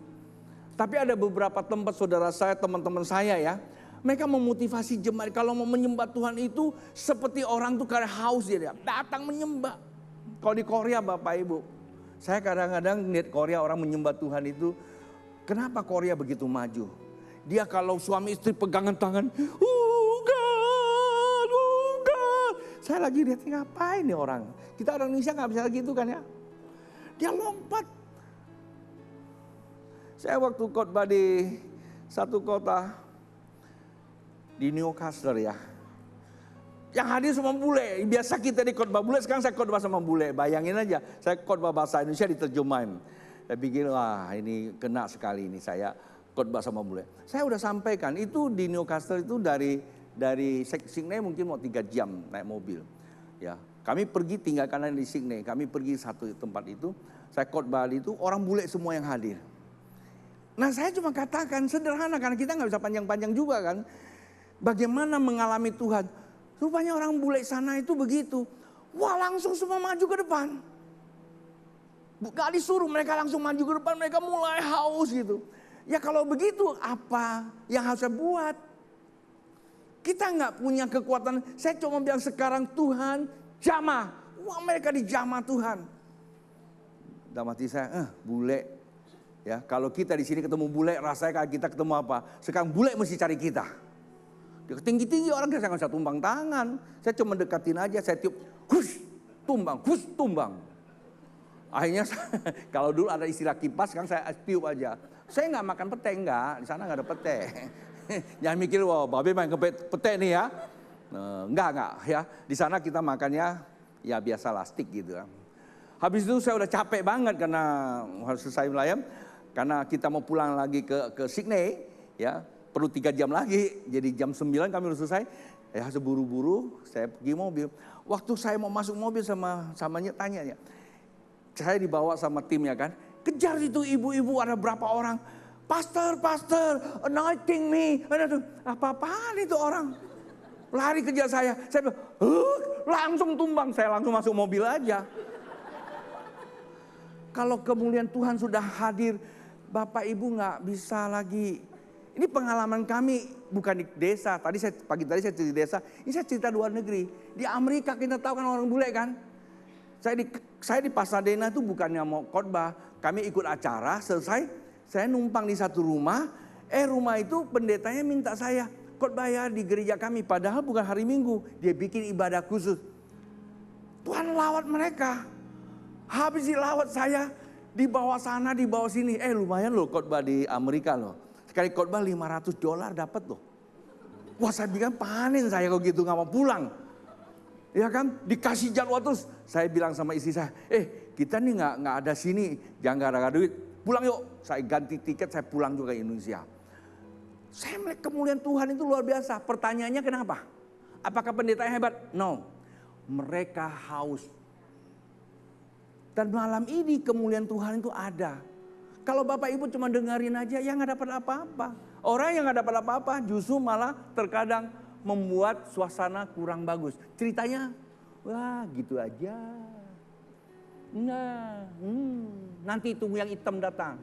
Tapi ada beberapa tempat saudara saya, teman-teman saya ya. Mereka memotivasi jemaat kalau mau menyembah Tuhan itu seperti orang tuh kayak haus dia datang menyembah. Kalau di Korea Bapak Ibu, saya kadang-kadang lihat Korea orang menyembah Tuhan itu, kenapa Korea begitu maju? Dia kalau suami istri pegangan tangan, saya lagi lihat ngapain nih orang? Kita orang Indonesia nggak bisa gitu kan ya? Dia lompat. Saya waktu khotbah di satu kota di Newcastle ya. Yang hadir semua bule. Biasa kita di khotbah bule, sekarang saya khotbah sama bule. Bayangin aja, saya khotbah bahasa Indonesia diterjemahin. Saya pikir wah ini kena sekali ini saya khotbah sama bule. Saya udah sampaikan itu di Newcastle itu dari Sydney mungkin mau 3 jam naik mobil. Ya, kami pergi tinggalkan di Sydney, kami pergi satu tempat itu. Saya khotbah itu orang bule semua yang hadir. Nah saya cuma katakan sederhana karena kita nggak bisa panjang-panjang juga kan. Bagaimana mengalami Tuhan. Rupanya orang bule sana itu begitu. Wah langsung semua maju ke depan. Gak disuruh mereka langsung maju ke depan. Mereka mulai haus gitu. Ya kalau begitu apa yang harus saya buat? Kita gak punya kekuatan. Saya cuma bilang sekarang Tuhan jamah. Wah mereka dijamah Tuhan. Dalam hati saya bule. Ya kalau kita di sini ketemu bule rasanya kayak kita ketemu apa? Sekarang bule mesti cari kita. Tinggi-tinggi orang saya nggak bisa tumbang tangan. Saya cuma dekatin aja, saya tiup, hush, tumbang. Akhirnya kalau dulu ada istilah kipas, sekarang saya tiup aja. Saya nggak makan pete, enggak. Di sana nggak ada pete. Jangan mikir, wah babe main ke pete nih ya. Enggak ya. Di sana kita makannya ya biasa lastik gitu. Habis itu saya udah capek banget karena harus selesai melayam. Karena kita mau pulang lagi ke Sydney ya. Perlu 3 jam lagi, jadi jam 9 kami udah selesai. Ya seburu-buru saya pergi mobil. Waktu saya mau masuk mobil samanya tanya ya. Saya dibawa sama timnya kan. Kejar itu ibu-ibu ada berapa orang. Pastor, anointing me. Apa-apaan itu orang. lari kejar saya bilang, langsung tumbang, saya langsung masuk mobil aja. Kalau kemuliaan Tuhan sudah hadir, Bapak Ibu nggak bisa lagi. Ini pengalaman kami bukan di desa. Pagi tadi saya cerita di desa, ini saya cerita luar negeri. Di Amerika kita tahu kan orang bule kan. Saya di Pasadena itu bukannya mau khotbah, kami ikut acara, selesai saya numpang di satu rumah. Rumah itu pendetanya minta saya khotbah ya di gereja kami, padahal bukan hari Minggu, dia bikin ibadah khusus. Tuhan lawat mereka. Habis dilawat saya dibawa sana, dibawa sini. Lumayan loh khotbah di Amerika loh. Sekali khotbah $500 dapat loh. Wah, saya bilang panen saya kalau gitu, nggak mau pulang. Ya kan, dikasih jadwal terus. Saya bilang sama istri saya, kita nih nggak ada sini, jangan gara-gara duit. Pulang yuk, saya ganti tiket, saya pulang juga ke Indonesia. Saya melihat kemuliaan Tuhan itu luar biasa. Pertanyaannya kenapa? Apakah pendetanya hebat? No, mereka haus. Dan malam ini kemuliaan Tuhan itu ada. Kalau Bapak Ibu cuma dengerin aja, ya nggak dapat apa-apa. Orang yang nggak dapat apa-apa justru malah terkadang membuat suasana kurang bagus. Ceritanya, wah gitu aja. Nah, nanti tunggu yang hitam datang.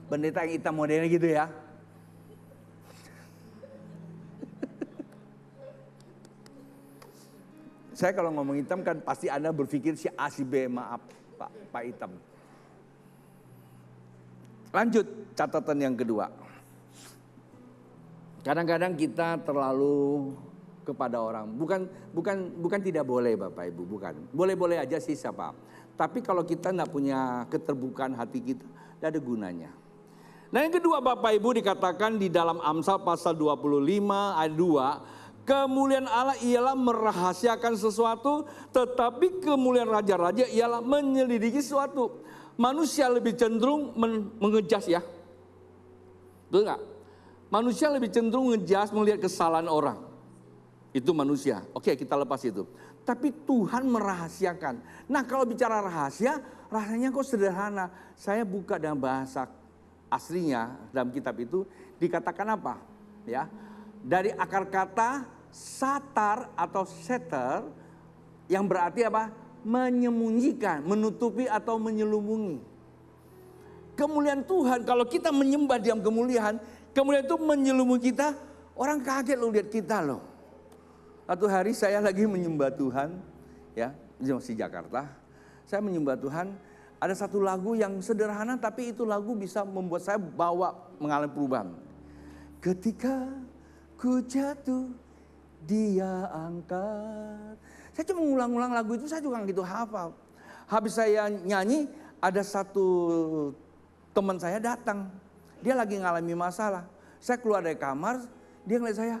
Pendeta yang hitam modelnya gitu ya. Saya kalau ngomong hitam kan pasti Anda berpikir si A si B, maaf Pak Hitam. Lanjut catatan yang kedua. Kadang-kadang kita terlalu kepada orang. Bukan tidak boleh Bapak Ibu, bukan. Boleh-boleh aja sih siapa. Tapi kalau kita tidak punya keterbukaan hati kita, tidak ada gunanya. Nah yang kedua Bapak Ibu dikatakan di dalam Amsal pasal 25 ayat 2. Kemuliaan Allah ialah merahasiakan sesuatu, tetapi kemuliaan raja-raja ialah menyelidiki sesuatu. Manusia lebih cenderung mengejas ya. Betul nggak? Manusia lebih cenderung ngejas melihat kesalahan orang. Itu manusia. Oke, kita lepas itu. Tapi Tuhan merahasiakan. Nah kalau bicara rahasia, rasanya kok sederhana. Saya buka dalam bahasa aslinya dalam kitab itu dikatakan apa? Ya. Dari akar kata satar atau seter yang berarti apa? Menyembunyikan, menutupi atau menyelubungi. Kemuliaan Tuhan kalau kita menyembah diam kemuliaan itu menyelubungi kita, orang kaget loh lihat kita loh. Satu hari saya lagi menyembah Tuhan, ya di Jakarta, saya menyembah Tuhan. Ada satu lagu yang sederhana tapi itu lagu bisa membuat saya mengalami perubahan. Ketika ku jatuh, dia angkat. Saya cuma ngulang-ngulang lagu itu, saya juga nggak gitu hafal. Habis saya nyanyi, ada satu teman saya datang. Dia lagi ngalami masalah. Saya keluar dari kamar, dia ngeliat saya,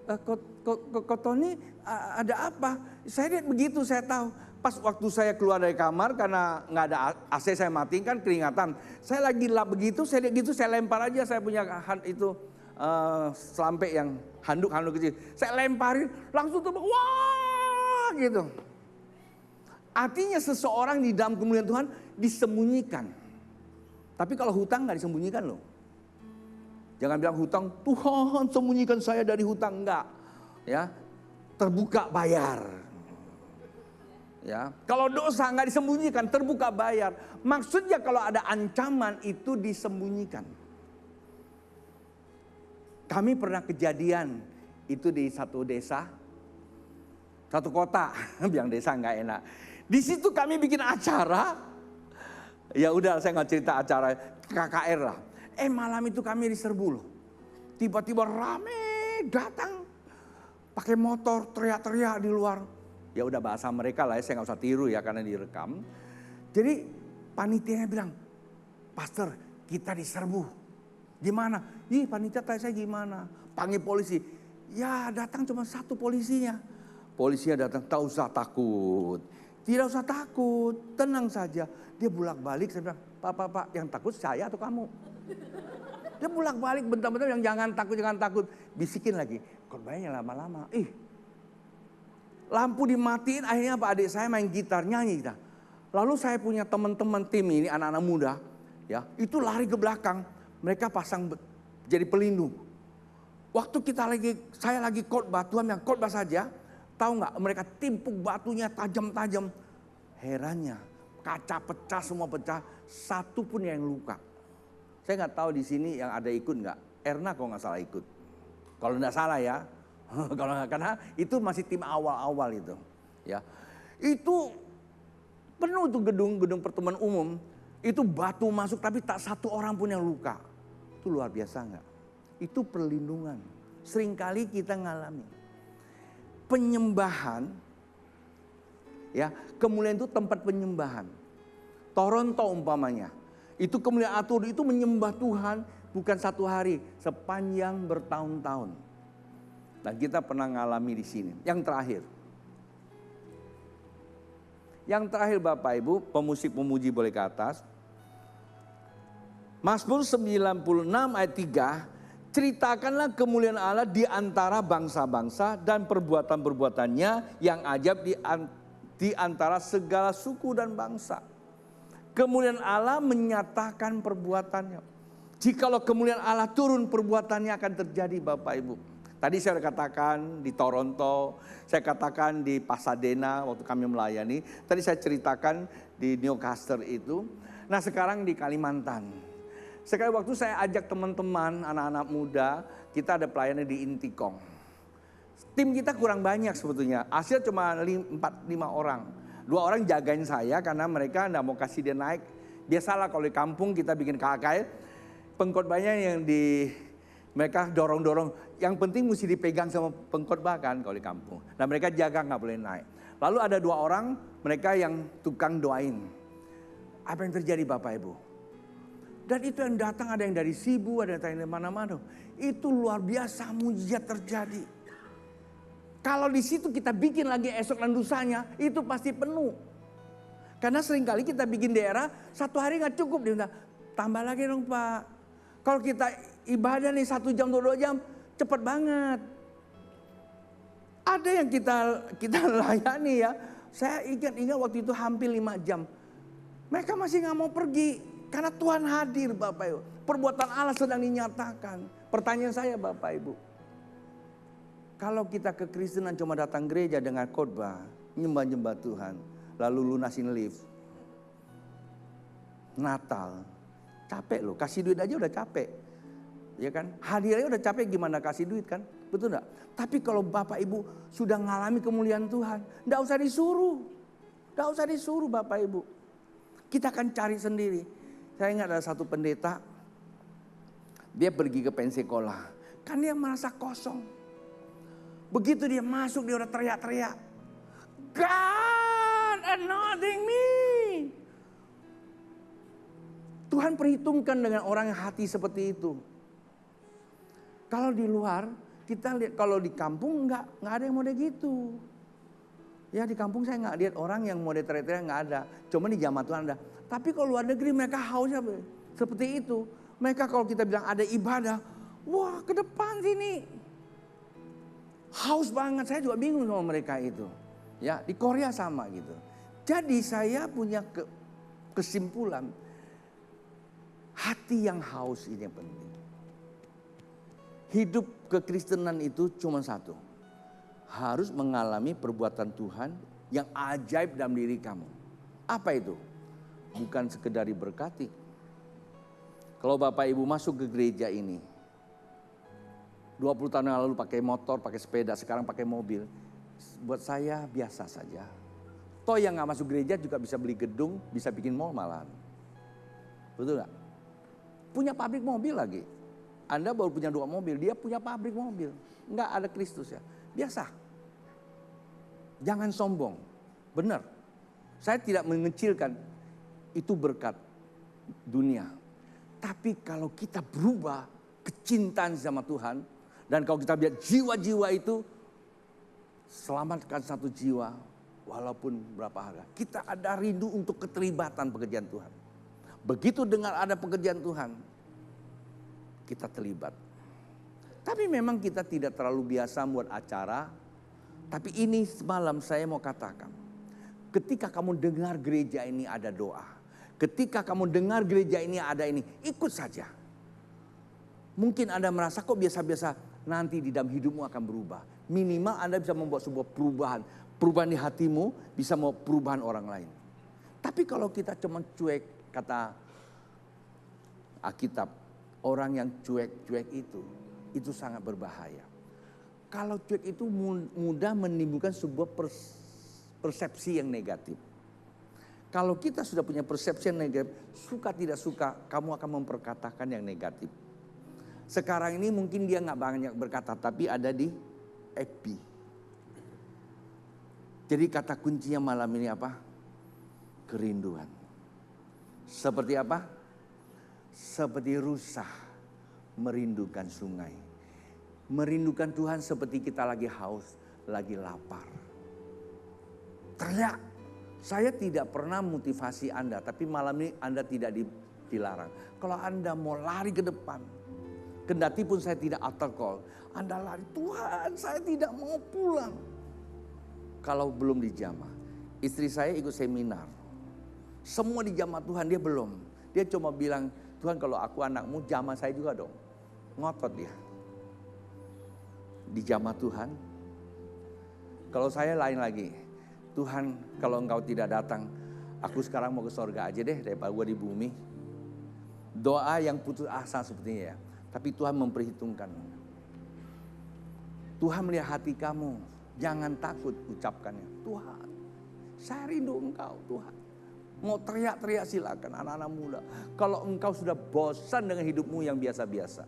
Kok Tony ada apa? Saya lihat begitu, saya tahu. Pas waktu saya keluar dari kamar karena nggak ada AC saya matiin kan keringatan. Saya lagi lap begitu, saya lihat gitu, saya lempar aja saya punya itu selampe yang handuk kecil. Saya lemparin, langsung tuh wah gitu. Artinya seseorang di dalam kemuliaan Tuhan disembunyikan. Tapi kalau hutang nggak disembunyikan loh. Jangan bilang hutang, Tuhan sembunyikan saya dari hutang, enggak. Ya, terbuka bayar. Ya, kalau dosa nggak disembunyikan, terbuka bayar. Maksudnya kalau ada ancaman itu disembunyikan. Kami pernah kejadian itu di satu desa, satu kota, bilang desa nggak enak. Di situ kami bikin acara, ya udah saya nggak cerita acara KKR lah. Malam itu kami diserbu loh. Tiba-tiba rame datang, pakai motor teriak-teriak di luar. Ya udah bahasa mereka lah ya, saya nggak usah tiru ya karena direkam. Jadi panitianya bilang, Pastor kita diserbu. Gimana? Ih panitia tanya saya gimana? Panggil polisi. Ya datang cuma satu polisinya. Polisinya datang, tak usah takut. Tidak usah takut, tenang saja. Dia bolak-balik, saya bilang, Pak, yang takut saya atau kamu? Dia bolak-balik bentar-bentar yang jangan takut. Bisikin lagi, korbannya lama-lama. Lampu dimatiin, akhirnya Pak adik saya main gitar, nyanyi kita. Lalu saya punya teman-teman tim ini, anak-anak muda. Ya, itu lari ke belakang. Mereka pasang jadi pelindung. Waktu saya lagi khotbah, Tuhan yang khotbah saja, tahu nggak mereka timpuk batunya tajam-tajam. Herannya, kaca pecah, semua pecah, satu pun yang luka. Saya nggak tahu di sini yang ada ikut nggak. Erna kalau nggak salah ikut. Kalau nggak salah ya, kalau nggak, karena itu masih tim awal-awal itu. Ya, itu penuh tuh gedung pertemuan umum. Itu batu masuk tapi tak satu orang pun yang luka. Itu luar biasa nggak? Itu perlindungan. Seringkali kita ngalami penyembahan. Ya, kemuliaan itu tempat penyembahan. Toronto umpamanya, itu kemuliaan atur itu menyembah Tuhan bukan satu hari, sepanjang bertahun-tahun. Dan kita pernah ngalami di sini. Yang terakhir Bapak Ibu, pemusik pemuji boleh ke atas. Mazmur 96 ayat 3, ceritakanlah kemuliaan Allah di antara bangsa-bangsa dan perbuatan-perbuatannya yang ajaib di antara segala suku dan bangsa. Kemuliaan Allah menyatakan perbuatannya. Jikalau kemuliaan Allah turun, perbuatannya akan terjadi Bapak Ibu. Tadi saya katakan di Toronto, saya katakan di Pasadena waktu kami melayani. Tadi saya ceritakan di Newcastle itu. Nah sekarang di Kalimantan. Sekarang waktu saya ajak teman-teman, anak-anak muda, kita ada pelayanan di Intikong. Tim kita kurang banyak sebetulnya, hasil cuma 4-5 orang. 2 orang jagain saya karena mereka enggak mau kasih dia naik. Biasalah kalau di kampung kita bikin KKR, pengkhotbahnya yang mereka dorong-dorong. Yang penting mesti dipegang sama pengkhotbah kan kalau di kampung. Nah mereka jaga nggak boleh naik. Lalu ada 2 orang mereka yang tukang doain. Apa yang terjadi Bapak Ibu? Dan itu yang datang ada yang dari Sibu, ada yang dari mana-mana. Itu luar biasa mujizat terjadi. Kalau di situ kita bikin lagi esok dan lusanya, itu pasti penuh. Karena seringkali kita bikin daerah, 1 hari nggak cukup. Dia bilang, tambah lagi dong Pak. Kalau kita ibadah nih 1 jam atau 2 jam, cepat banget. Ada yang kita layani ya. Saya ingat waktu itu hampir 5 jam. Mereka masih nggak mau pergi. Karena Tuhan hadir Bapak Ibu. Perbuatan Allah sedang dinyatakan. Pertanyaan saya Bapak Ibu. Kalau kita kekristenan cuma datang gereja dengan khotbah, nyembah-nyembah Tuhan, lalu lunasin lift. Natal, capek loh, kasih duit aja udah capek. Ya kan? Hadirnya udah capek gimana kasih duit kan? Betul enggak? Tapi kalau Bapak Ibu sudah ngalami kemuliaan Tuhan, enggak usah disuruh. Enggak usah disuruh Bapak Ibu. Kita akan cari sendiri. Saya ingat ada satu pendeta, dia pergi ke Pensacola. Kan dia merasa kosong. Begitu dia masuk dia udah teriak-teriak. God anointing me. Tuhan perhitungkan dengan orang yang hati seperti itu. Kalau di luar kita lihat, kalau di kampung nggak ada yang model gitu. Ya di kampung saya nggak lihat orang yang model teriak-teriak, nggak ada. Cuma di jamaah Tuhan ada. Tapi kalau luar negeri mereka hausnya seperti itu. Mereka kalau kita bilang ada ibadah, wah ke depan sini. Haus banget, saya juga bingung sama mereka itu. Ya, di Korea sama gitu. Jadi saya punya kesimpulan, hati yang haus ini yang penting. Hidup kekristenan itu cuma satu. Harus mengalami perbuatan Tuhan yang ajaib dalam diri kamu. Apa itu? Bukan sekedar diberkati. Kalau Bapak Ibu masuk ke gereja ini, 20 tahun yang lalu pakai motor, pakai sepeda, sekarang pakai mobil. Buat saya biasa saja. Toh yang gak masuk gereja juga bisa beli gedung, bisa bikin mall malahan. Betul gak? Punya pabrik mobil lagi. Anda baru punya 2 mobil, dia punya pabrik mobil. Enggak ada Kristus ya. Biasa. Jangan sombong. Benar. Saya tidak mengecilkan itu berkat dunia. Tapi kalau kita berubah kecintaan sama Tuhan, dan kalau kita lihat jiwa-jiwa itu, selamatkan 1 jiwa walaupun berapa harga. Kita ada rindu untuk keterlibatan pekerjaan Tuhan. Begitu dengar ada pekerjaan Tuhan, kita terlibat. Tapi memang kita tidak terlalu biasa buat acara. Tapi ini semalam saya mau katakan, ketika kamu dengar gereja ini ada doa, ketika kamu dengar gereja ini ada ini, ikut saja. Mungkin Anda merasa kok biasa-biasa. nanti di dalam hidupmu akan berubah. Minimal Anda bisa membuat sebuah perubahan. Perubahan di hatimu bisa mau perubahan orang lain. Tapi kalau kita cuma cuek, kata Alkitab, orang yang cuek-cuek itu sangat berbahaya. Kalau cuek itu mudah menimbulkan sebuah persepsi yang negatif. Kalau kita sudah punya persepsi yang negatif, suka tidak suka, kamu akan memperkatakan yang negatif. Sekarang ini mungkin dia nggak banyak berkata, tapi ada di FB. Jadi kata kuncinya malam ini apa? Kerinduan. Seperti apa? Seperti rusa merindukan sungai. Merindukan Tuhan seperti kita lagi haus, lagi lapar. Teriak. Saya tidak pernah motivasi Anda, tapi malam ini Anda tidak dilarang. Kalau Anda mau lari ke depan, kendati pun saya tidak altar call, Anda lari, Tuhan saya tidak mau pulang. Kalau belum dijamah, istri saya ikut seminar. Semua dijamah Tuhan, dia belum. Dia cuma bilang, Tuhan kalau aku anakmu jamah saya juga dong. Ngotot dia. Dijamah Tuhan. Kalau saya lain lagi. Tuhan kalau engkau tidak datang, aku sekarang mau ke sorga aja deh daripada gue di bumi. Doa yang putus asa sepertinya ya. Tapi Tuhan memperhitungkan. Tuhan melihat hati kamu. Jangan takut ucapkannya. Tuhan, saya rindu engkau Tuhan. Mau teriak-teriak silakan anak-anak muda. Kalau engkau sudah bosan dengan hidupmu yang biasa-biasa.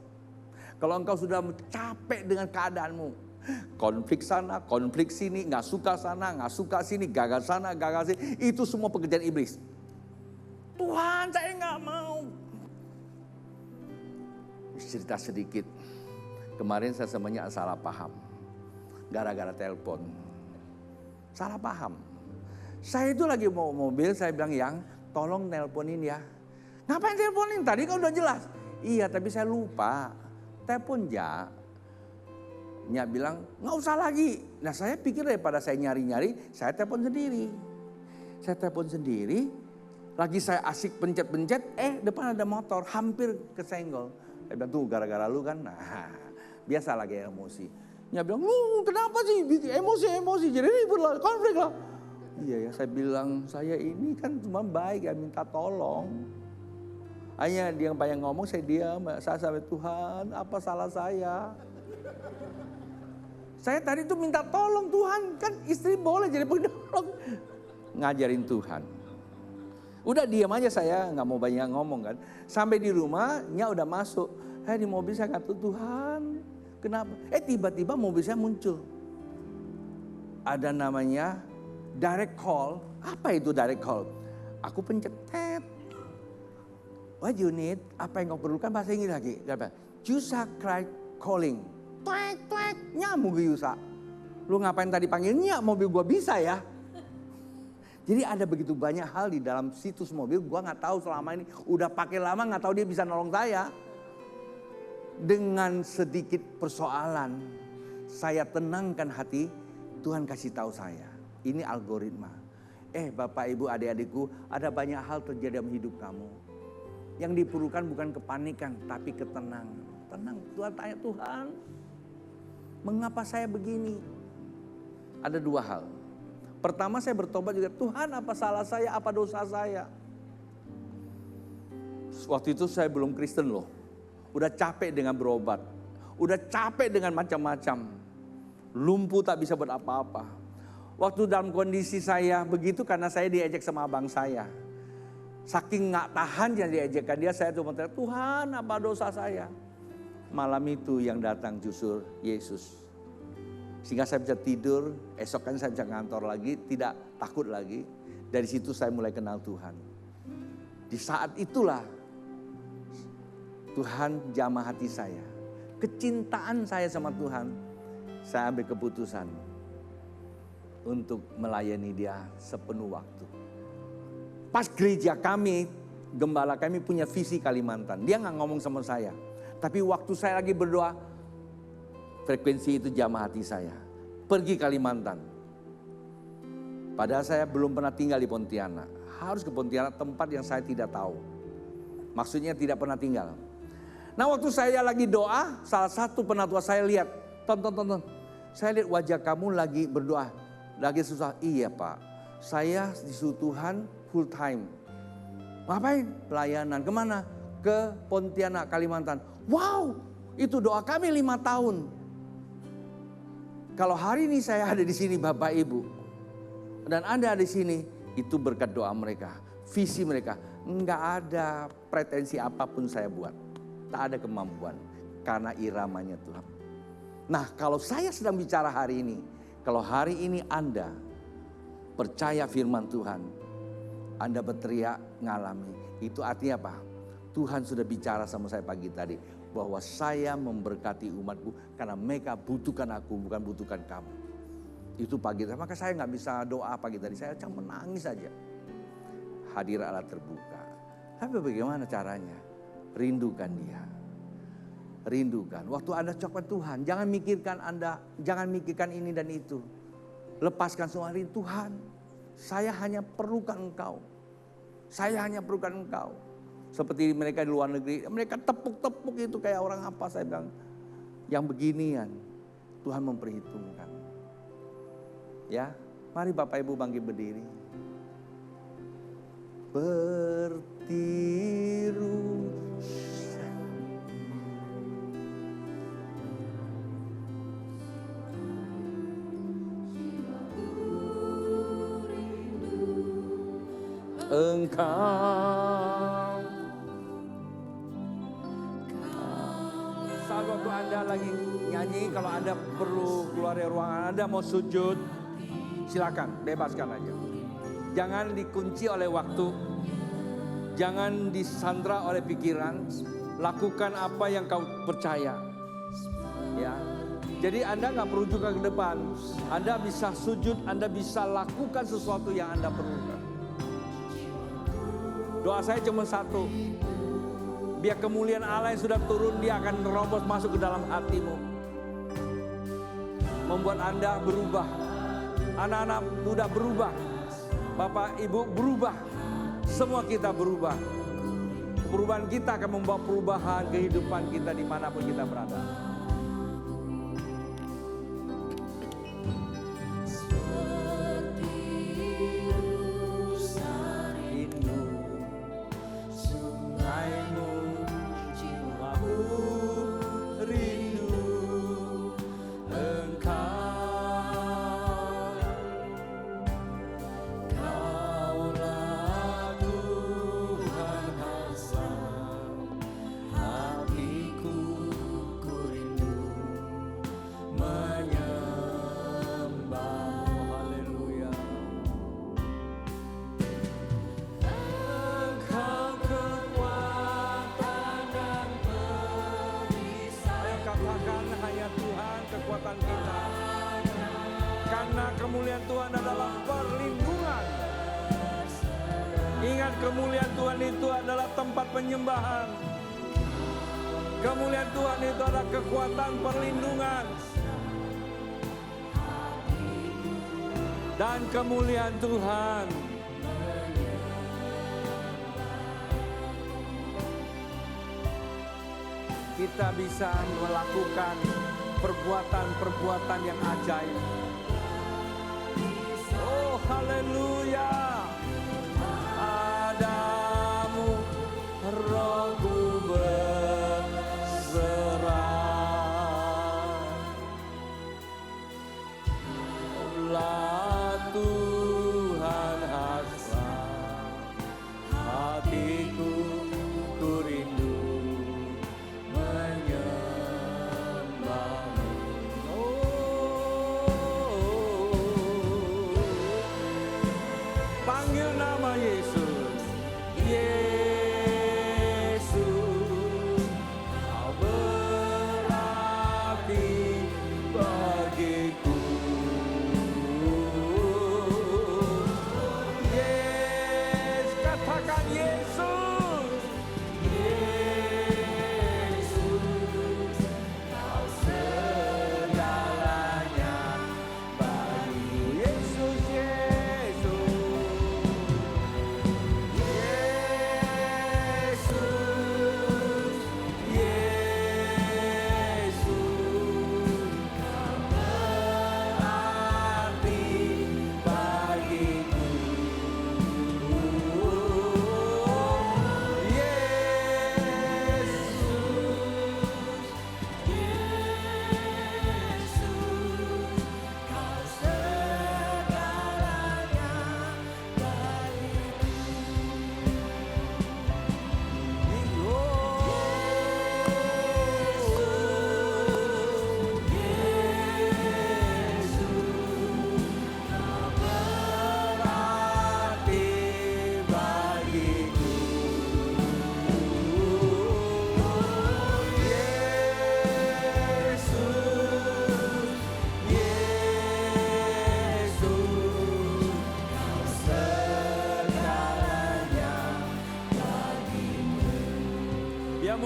Kalau engkau sudah capek dengan keadaanmu. Konflik sana, konflik sini, gak suka sana, gak suka sini, gagal sana, gagal sini. Itu semua pekerjaan iblis. Tuhan saya gak mau. Cerita sedikit. Kemarin saya semuanya salah paham. Gara-gara telepon. Salah paham. Saya itu lagi mau mobil, saya bilang yang tolong nelponin ya. Ngapain teleponin? Tadi kan udah jelas. Iya tapi saya lupa. Telepon ya. Nya bilang nggak usah lagi. Nah saya pikir daripada saya nyari-nyari, saya telepon sendiri. Saya telepon sendiri. Lagi saya asik pencet-pencet, depan ada motor, hampir kesenggol. Saya bilang tuh gara-gara lu kan. Nah biasa lagi emosi. Nya bilang lu kenapa sih emosi jadi ribut lah, konflik lah. Iya ya, saya bilang saya ini kan cuma baik ya minta tolong. Hanya dia yang banyak ngomong, saya diam. Saya sampai Tuhan, apa salah saya? Saya tadi tuh minta tolong Tuhan, kan istri boleh jadi penolong. Ngajarin Tuhan. Udah diam aja saya, nggak mau banyak ngomong kan. Sampai di rumah, Nya udah masuk. Di mobil saya kata Tuhan, kenapa? Tiba-tiba mobil saya muncul. Ada namanya direct call. Apa itu direct call? Aku pencet tet. What you need? Apa yang kau perlukan? Bahasa Inggris lagi. Yusa cry calling. Tuek, nyamuk Yusa. Lu ngapain tadi panggilnya? Mobil gua bisa ya. Jadi ada begitu banyak hal di dalam situs mobil. Gua nggak tahu selama ini. Udah pakai lama nggak tahu dia bisa nolong saya. Dengan sedikit persoalan, saya tenangkan hati. Tuhan kasih tahu saya. Ini algoritma. Bapak ibu adik-adikku, ada banyak hal terjadi dalam hidup kamu. Yang diperlukan bukan kepanikan, tapi ketenangan. Tenang, Tuhan tanya, Tuhan, mengapa saya begini? Ada dua hal. Pertama saya bertobat juga, Tuhan apa salah saya, apa dosa saya? Waktu itu saya belum Kristen loh. Udah capek dengan berobat. Udah capek dengan macam-macam. Lumpuh tak bisa buat apa-apa. Waktu dalam kondisi saya begitu karena saya diejek sama abang saya. Saking gak tahan yang diejekkan dia, saya cuma teriak, Tuhan apa dosa saya? Malam itu yang datang justru Yesus. Sehingga saya bisa tidur, esok kan saya bisa ngantor lagi, tidak takut lagi. Dari situ saya mulai kenal Tuhan. Di saat itulah Tuhan jamah hati saya. Kecintaan saya sama Tuhan, saya ambil keputusan untuk melayani dia sepenuh waktu. Pas gereja kami, gembala kami punya visi Kalimantan. Dia gak ngomong sama saya. Tapi waktu saya lagi berdoa, frekuensi itu jamah hati saya. Pergi Kalimantan. Padahal saya belum pernah tinggal di Pontianak. Harus ke Pontianak, tempat yang saya tidak tahu. Maksudnya tidak pernah tinggal. Nah waktu saya lagi doa, salah satu penatua saya lihat, tonton. Saya lihat wajah kamu lagi berdoa, lagi susah. Iya Pak, saya disuruh Tuhan full time. Ngapain? Pelayanan. Kemana? Ke Pontianak, Kalimantan. Wow, itu doa kami 5 tahun. Kalau hari ini saya ada di sini Bapak Ibu, dan Anda di sini, itu berkat doa mereka, visi mereka. Enggak ada pretensi apapun saya buat. Tak ada kemampuan, karena iramanya Tuhan. Nah kalau saya sedang bicara hari ini, kalau hari ini Anda percaya firman Tuhan, Anda berteriak ngalami, itu artinya apa? Tuhan sudah bicara sama saya pagi tadi, bahwa saya memberkati umatku, karena mereka butuhkan aku, bukan butuhkan kamu. Itu pagi tadi, maka saya nggak bisa doa pagi tadi, saya cuma menangis saja. Hadir Allah terbuka. Tapi bagaimana caranya? Rindukan dia. Rindukan. Waktu Anda coklat Tuhan, jangan mikirkan ini dan itu. Lepaskan semua rindu. Tuhan, saya hanya perlukan Engkau. Saya hanya perlukan Engkau. Seperti mereka di luar negeri, mereka tepuk-tepuk itu kayak orang apa, saya bilang. Yang beginian, Tuhan memperhitungkan. Ya, mari Bapak Ibu bangkit berdiri. Bertiru. Engkau. Saat waktu Anda lagi nyanyi, kalau Anda perlu keluar dari ruangan, Anda mau sujud, silakan, bebaskan aja. Jangan dikunci oleh waktu, jangan disandra oleh pikiran, lakukan apa yang kau percaya. Ya, jadi Anda nggak perlu juga ke depan, Anda bisa sujud, Anda bisa lakukan sesuatu yang Anda perlukan. Doa saya cuma satu, biar kemuliaan Allah yang sudah turun, dia akan terobos masuk ke dalam hatimu, membuat Anda berubah, anak-anak muda berubah, Bapak Ibu berubah, semua kita berubah. Perubahan kita akan membawa perubahan kehidupan kita dimanapun kita berada. Kemuliaan Tuhan adalah perlindungan. Ingat, kemuliaan Tuhan itu adalah tempat penyembahan. Kemuliaan Tuhan itu adalah kekuatan perlindungan. Dan kemuliaan Tuhan kita bisa melakukan perbuatan-perbuatan yang ajaib. Oh, haleluya. Padamu rohku berserah. Allah Tuhan hasrat, hatiku ku rindu menyembahmu. Oh,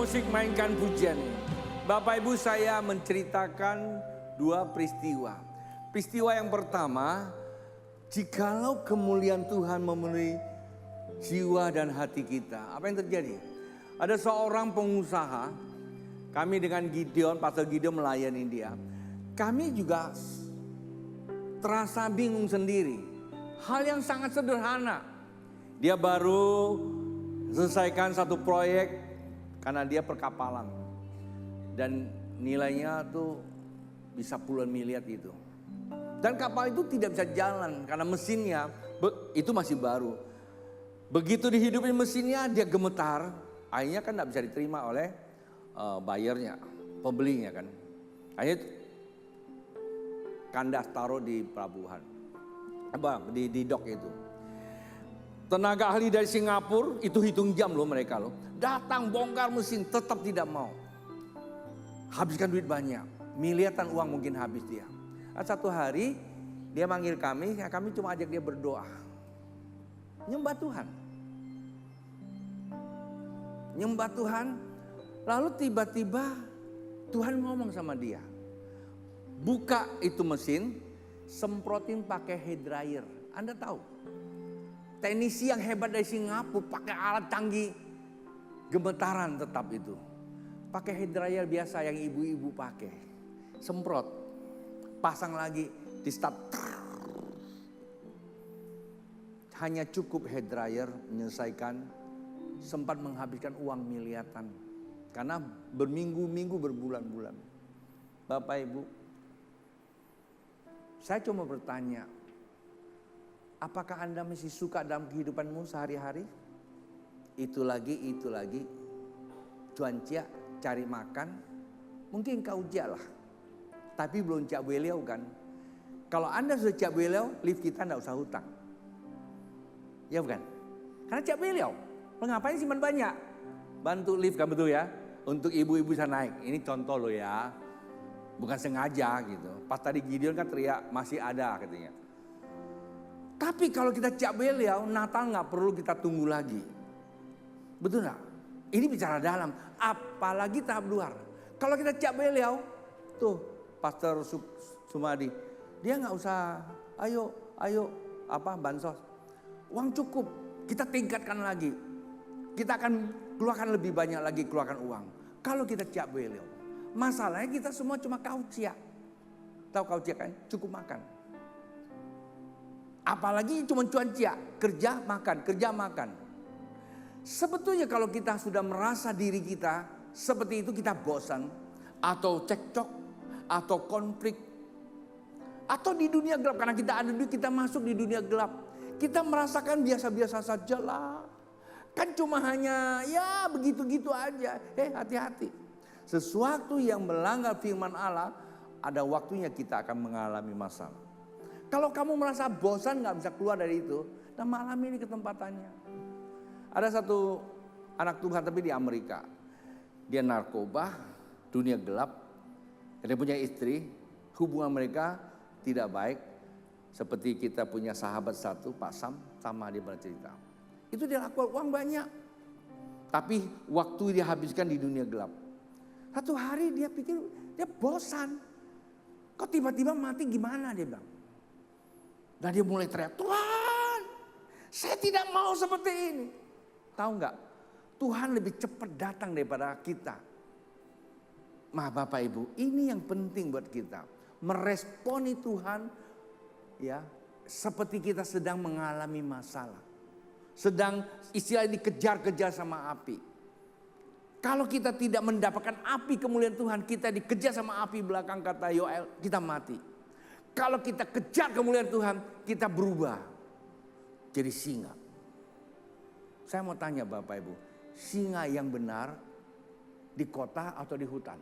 musik mainkan pujian ini. Bapak Ibu, saya menceritakan dua peristiwa. Peristiwa yang pertama, jikalau kemuliaan Tuhan memenuhi jiwa dan hati kita, apa yang terjadi? Ada seorang pengusaha, kami dengan Gideon, Pastor Gideon melayani dia. Kami juga terasa bingung sendiri. Hal yang sangat sederhana. Dia baru selesaikan satu proyek karena dia perkapalan. Dan nilainya tuh bisa puluhan miliar itu. Dan kapal itu tidak bisa jalan karena mesinnya itu masih baru. Begitu dihidupin mesinnya dia gemetar. Akhirnya kan tidak bisa diterima oleh buyernya, pembelinya kan. Akhirnya kandas taruh di pelabuhan. Di dock itu. Tenaga ahli dari Singapura itu hitung jam loh mereka loh. Datang bongkar mesin tetap tidak mau. Habiskan duit banyak. Miliaran uang mungkin habis dia. Satu hari dia manggil kami, ya kami cuma ajak dia berdoa. Nyembah Tuhan. Nyembah Tuhan. Lalu tiba-tiba Tuhan ngomong sama dia. Buka itu mesin, semprotin pakai hair dryer. Anda tahu? Teknisi yang hebat dari Singapura pakai alat canggih. Gemetaran tetap itu. Pakai hair dryer biasa yang ibu-ibu pakai. Semprot. Pasang lagi di start. Hanya cukup hair dryer menyelesaikan, sempat menghabiskan uang miliaran. Karena berminggu-minggu, berbulan-bulan. Bapak Ibu, saya cuma bertanya, apakah Anda masih suka dalam kehidupanmu sehari-hari? Itu lagi, cuancia, cari makan, mungkin kau jalah. Tapi belum cak beliau kan. Kalau Anda sudah cak beliau, lift kita tidak usah hutang. Ya bukan? Karena cak beliau, ngapain simpan banyak? Bantu lift kan betul ya? Untuk ibu-ibu bisa naik. Ini contoh loh ya. Bukan sengaja gitu. Pas tadi Gideon kan teriak masih ada katanya. Tapi kalau kita cak beliau, Natal nggak perlu kita tunggu lagi. Betul nggak? Ini bicara dalam. Apalagi tahap luar. Kalau kita cak beliau, tuh Pastor Sumadi, dia nggak usah. Ayo, bansos. Uang cukup. Kita tingkatkan lagi. Kita akan keluarkan lebih banyak lagi keluarkan uang. Kalau kita cak beliau. Masalahnya kita semua cuma kaucia. Tahu kaucia kan? Cukup makan. Apalagi cuma cuancia. Kerja makan. Sebetulnya kalau kita sudah merasa diri kita seperti itu, kita bosan. Atau cekcok. Atau konflik. Atau di dunia gelap. Karena kita ada duit, kita masuk di dunia gelap. Kita merasakan biasa-biasa saja lah. Kan cuma hanya ya begitu-gitu aja. Hati-hati. Sesuatu yang melanggar firman Allah, ada waktunya kita akan mengalami masalah. Kalau kamu merasa bosan gak bisa keluar dari itu, nah malam ini ketempatannya. Ada satu anak Tuhan tapi di Amerika. Dia narkoba, dunia gelap. Dia punya istri, hubungan mereka tidak baik. Seperti kita punya sahabat satu, Pak Sam, sama dia bercerita. Itu dia lakukan uang banyak. Tapi waktu dia habiskan di dunia gelap. Satu hari dia pikir, dia bosan. Kok tiba-tiba mati gimana dia bilang. Dan dia mulai teriak, Tuhan, saya tidak mau seperti ini. Tahu nggak? Tuhan lebih cepat datang daripada kita. Bapak Ibu, ini yang penting buat kita. Meresponi Tuhan, ya, seperti kita sedang mengalami masalah. Sedang istilahnya dikejar-kejar sama api. Kalau kita tidak mendapatkan api kemuliaan Tuhan, kita dikejar sama api belakang kata Yoel, kita mati. Kalau kita kejar kemuliaan Tuhan, kita berubah jadi singa. Saya mau tanya Bapak Ibu, singa yang benar di kota atau di hutan?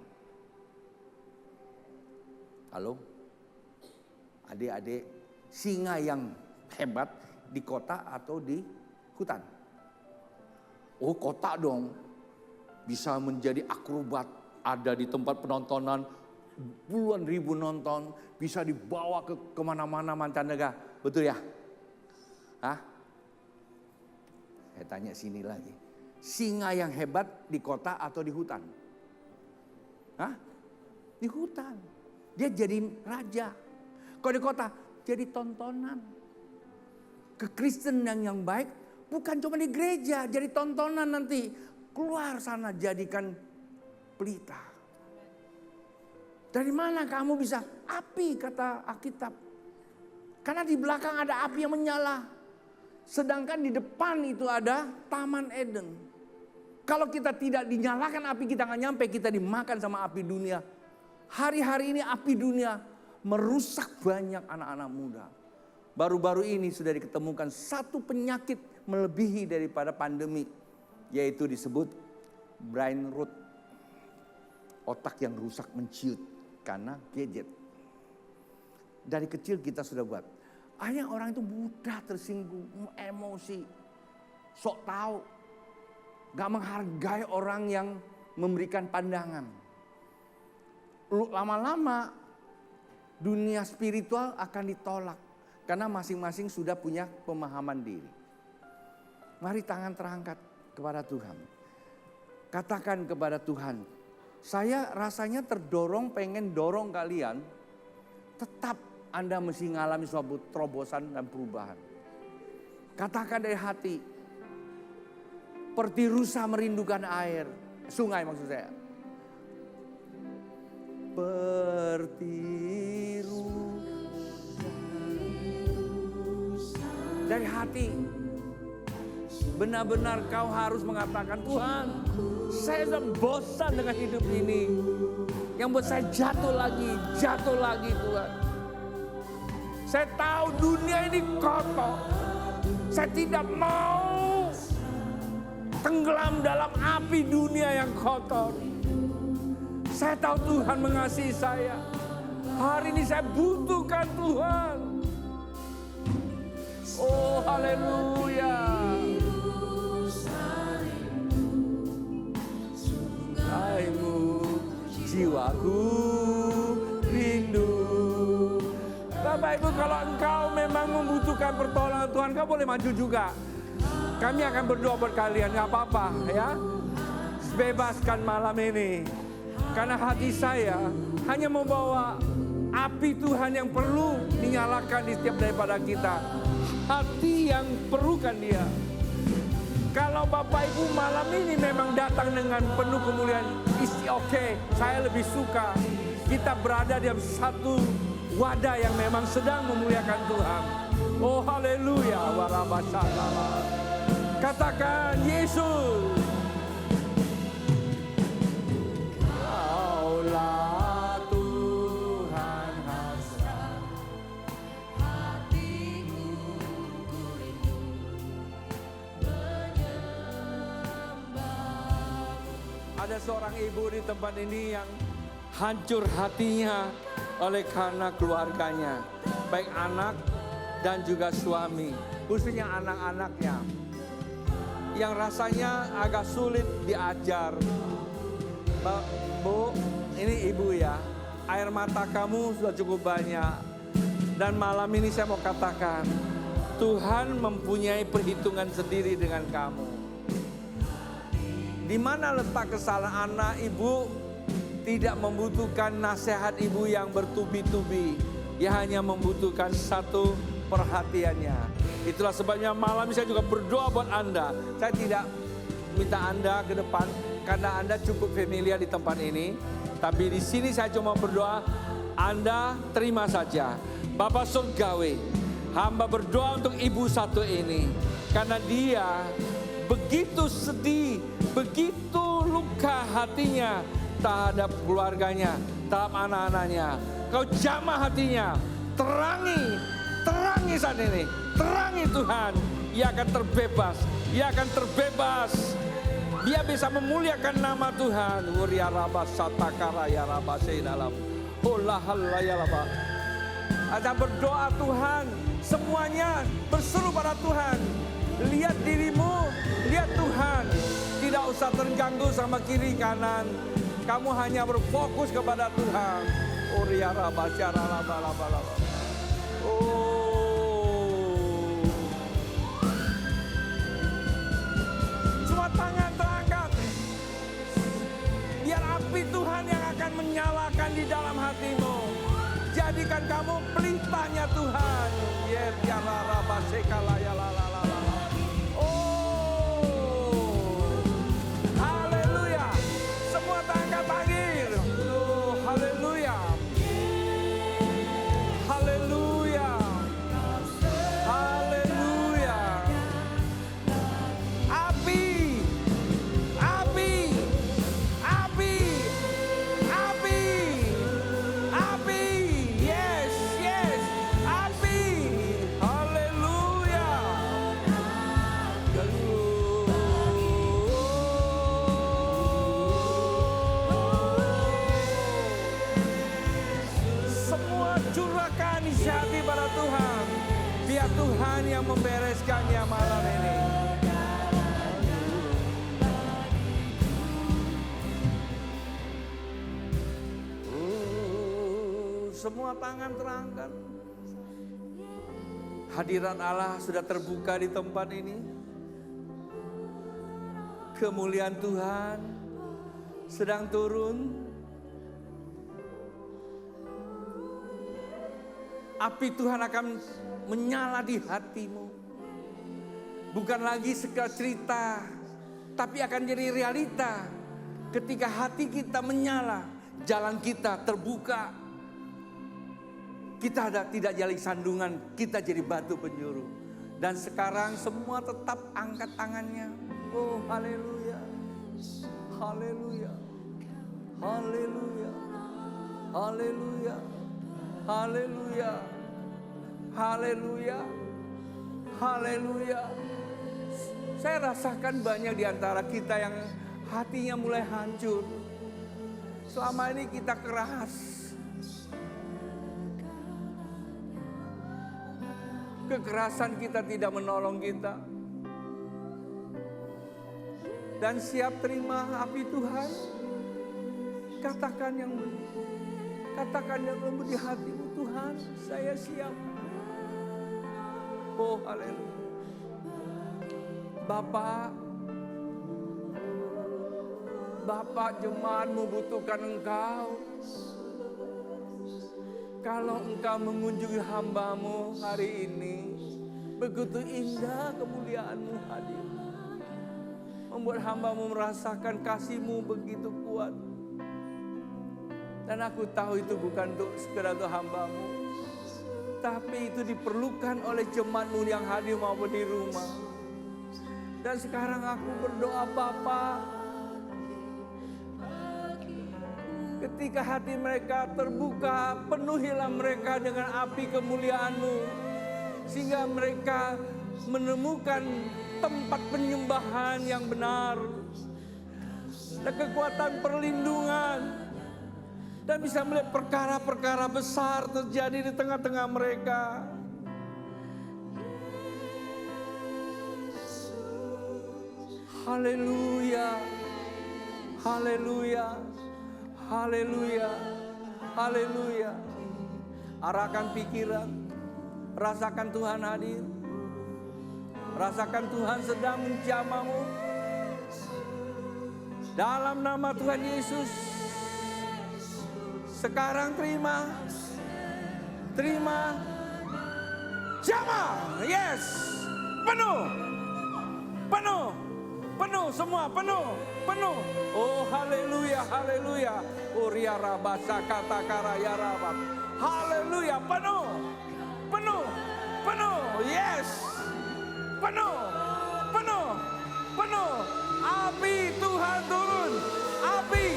Halo? Adik-adik, singa yang hebat di kota atau di hutan? Oh, kota dong. Bisa menjadi akrobat, ada di tempat penontonan, puluhan ribu nonton, bisa dibawa ke kemana-mana mancanegara. Betul ya? Hah? Saya tanya sini lagi. singa yang hebat di kota atau di hutan? Hah? Di hutan. Dia jadi raja. Kalau di kota, jadi tontonan. Kekristenan yang baik bukan cuma di gereja, jadi tontonan nanti. Keluar sana jadikan pelita. Dari mana kamu bisa? Api, kata Alkitab. Karena di belakang ada api yang menyala. Sedangkan di depan itu ada Taman Eden. Kalau kita tidak dinyalakan api, kita nggak nyampe, kita dimakan sama api dunia. Hari-hari ini api dunia merusak banyak anak-anak muda. Baru-baru ini sudah diketemukan satu penyakit melebihi daripada pandemi. Yaitu disebut brain rot. Otak yang rusak menciut karena gadget. Dari kecil kita sudah buat. Akhirnya orang itu mudah tersinggung, emosi, sok tahu. Gak menghargai orang yang memberikan pandangan. Lama-lama dunia spiritual akan ditolak. Karena masing-masing sudah punya pemahaman diri. Mari tangan terangkat kepada Tuhan. Katakan kepada Tuhan, saya rasanya terdorong pengen dorong kalian. Tetap Anda mesti mengalami suatu terobosan dan perubahan. Katakan dari hati. Seperti rusa merindukan air. Sungai maksud saya. Seperti rusa. Dari hati. Benar-benar kau harus mengatakan, Tuhan, saya sudah bosan dengan hidup ini. Yang buat saya jatuh lagi Tuhan. Saya tahu dunia ini kotor. Saya tidak mau tenggelam dalam api dunia yang kotor. Saya tahu Tuhan mengasihi saya. Hari ini saya butuhkan Tuhan. Oh haleluya. Sungaimu jiwaku rindu. Bapak Ibu, kalau engkau memang membutuhkan pertolongan Tuhan, kau boleh maju juga. Kami akan berdoa buat kalian, gak apa-apa ya. Bebaskan malam ini. Karena hati saya hanya membawa api Tuhan yang perlu dinyalakan di setiap daripada kita. Hati yang perlukan dia. Kalau Bapak Ibu malam ini memang datang dengan penuh kemuliaan, oke, saya lebih suka kita berada di satu wadah yang memang sedang memuliakan Tuhan. Oh haleluya, warahmatullah. Katakan Yesus. Kaulah Tuhan hasrat hatiku, ku rindu menyembah. Ada seorang ibu di tempat ini yang hancur hatinya oleh karena keluarganya, baik anak dan juga suami, khususnya anak-anaknya, yang rasanya agak sulit diajar. Bu, ini ibu ya, air mata kamu sudah cukup banyak. Dan malam ini saya mau katakan, Tuhan mempunyai perhitungan sendiri dengan kamu. Di mana letak kesalahan anak ibu? Tidak membutuhkan nasihat ibu yang bertubi-tubi. Ia hanya membutuhkan satu perhatiannya. Itulah sebabnya malam saya juga berdoa buat Anda. Saya tidak minta Anda ke depan karena Anda cukup familiar di tempat ini. Tapi di sini saya cuma berdoa, Anda terima saja. Bapa Surgawi, hamba berdoa untuk ibu satu ini. Karena dia begitu sedih, begitu luka hatinya terhadap keluarganya, terhadap anak-anaknya. Kau jamah hatinya, terangi saat ini, terangi Tuhan. Ia akan terbebas, ia akan terbebas. Dia bisa memuliakan nama Tuhan. Ada berdoa Tuhan, semuanya berseru pada Tuhan. Lihat dirimu, lihat Tuhan. Tidak usah terganggu sama kiri kanan. Kamu hanya berfokus kepada Tuhan. Semua tangan kamu pelitanya Tuhan. Ya la la ba sekala ya la la la la. Oh, haleluya. Semua angkat tangan. Oh, haleluya. Haleluya. Haleluya. Api. Api. Api. Api. Api. Yes, yes. Api. Haleluya. Semua curahkan isi hati pada Tuhan. Biar Tuhan yang membereskannya malam ini. Semua tangan terangkat. Hadirat Allah sudah terbuka di tempat ini. Kemuliaan Tuhan sedang turun. Api Tuhan akan menyala di hatimu. Bukan lagi sekedar cerita, tapi akan jadi realita. Ketika hati kita menyala, jalan kita terbuka. Kita tidak jadi sandungan, kita jadi batu penjuru. Dan sekarang semua tetap angkat tangannya. Oh, haleluya. Haleluya. Haleluya. Haleluya. Haleluya. Haleluya. Haleluya. Saya rasakan banyak di antara kita yang hatinya mulai hancur. Selama ini kita keras. Kekerasan kita tidak menolong kita. Dan siap terima api Tuhan. Katakan yang lembut di hatimu, Tuhan, saya siap. Oh, haleluya. Bapak jemaatmu butuhkan Engkau. Kalau Engkau mengunjungi hamba-Mu hari ini, begitu indah kemuliaan-Mu hadir. Membuat hamba-Mu merasakan kasih-Mu begitu kuat. Dan aku tahu itu bukan untuk sekedar untuk hamba-Mu, tapi itu diperlukan oleh jemaat-Mu yang hadir maupun di rumah. Dan sekarang aku berdoa, Bapa, ketika hati mereka terbuka, penuhilah mereka dengan api kemuliaan-Mu, sehingga mereka menemukan tempat penyembahan yang benar, dan kekuatan perlindungan, dan bisa melihat perkara-perkara besar terjadi di tengah-tengah mereka. Haleluya, haleluya, haleluya, haleluya. Arahkan pikiran, rasakan Tuhan hadir, rasakan Tuhan sedang menjamahmu. Dalam nama Tuhan Yesus, sekarang terima jamah, yes, penuh, semua penuh. Oh, haleluya, haleluya. Oh, ria rabasa kata kara ya rabab. Haleluya, penuh, yes, penuh. Api Tuhan turun, api,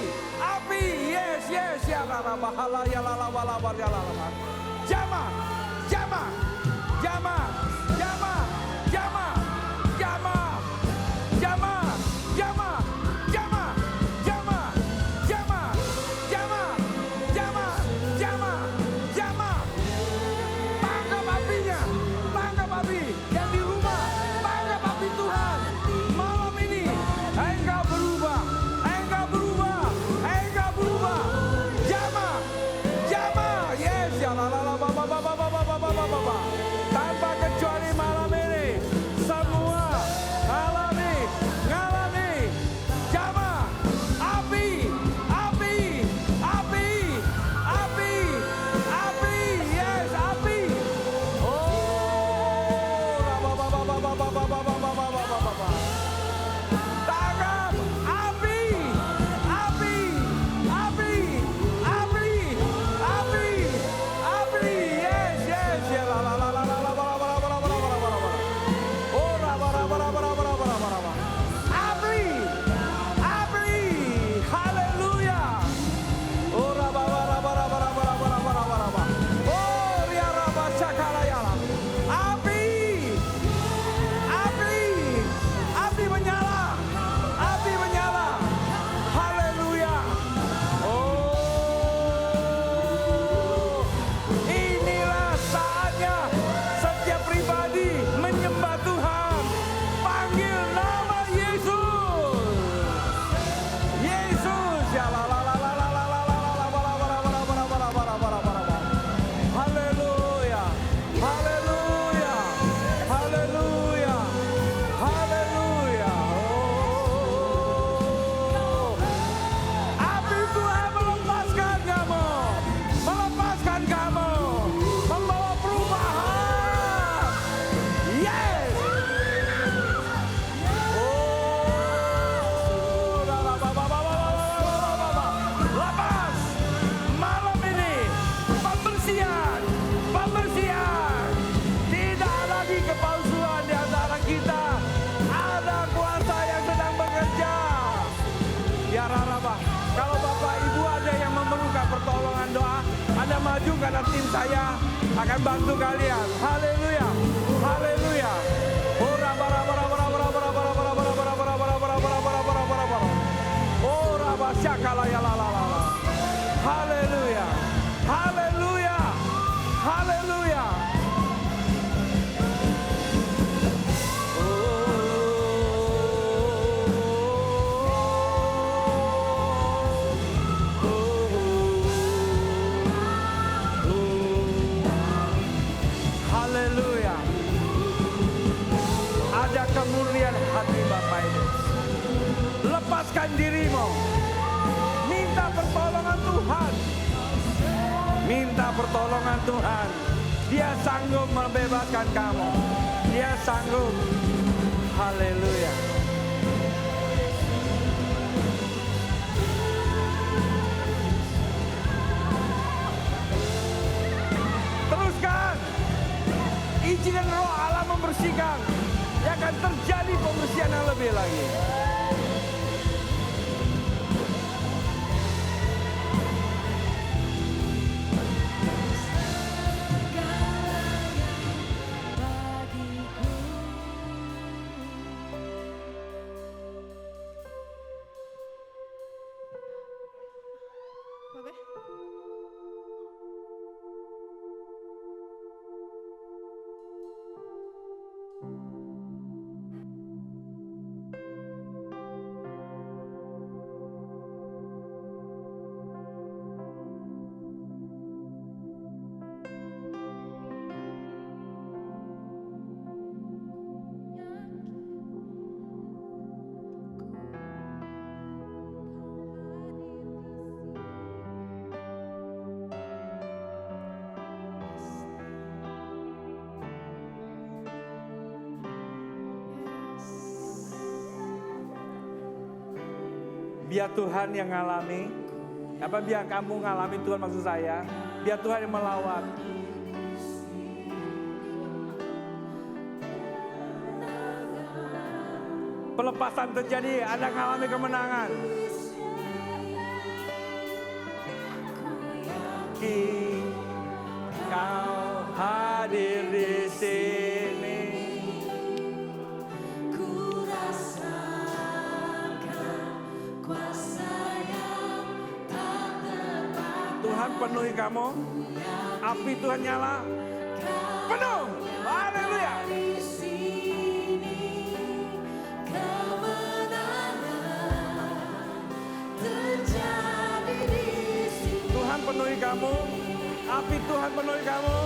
yes, ya rabah ya lalabar ya lalabar. Jamah. Tangkap api yang di rumah, tangkap api Tuhan. Malam ini, engkau berubah. Jamah, yes, ya la la la ba ba ba ba ba. maju karena tim saya akan bantu kalian. Haleluya. Haleluya. Ora bara bara bara bara bara bara bara bara bara bara bara bara bara bara bara bara bara. Ora basyakala ya la la la la. Haleluya. Haleluya. Haleluya. Haleluya. Ada kemurnian hati Bapak Ibu. Lepaskan dirimu. Minta pertolongan Tuhan. Minta pertolongan Tuhan. Dia sanggup membebaskan kamu. Dia sanggup. Haleluya. Teruskan. Izinkan Roh Allah membersihkan. Ya akan terjadi pembersihan yang lebih lagi. Babe. Biar Tuhan yang ngalami. Apa biar kamu ngalami Tuhan maksud saya. Biar Tuhan yang melawat. Pelepasan terjadi, Anda ngalami kemenangan. Kau hadir di sini. Tuhan penuhi kamu. Api Tuhan nyala. Penuh. Haleluya. Tuhan penuhi kamu. Api Tuhan penuhi kamu.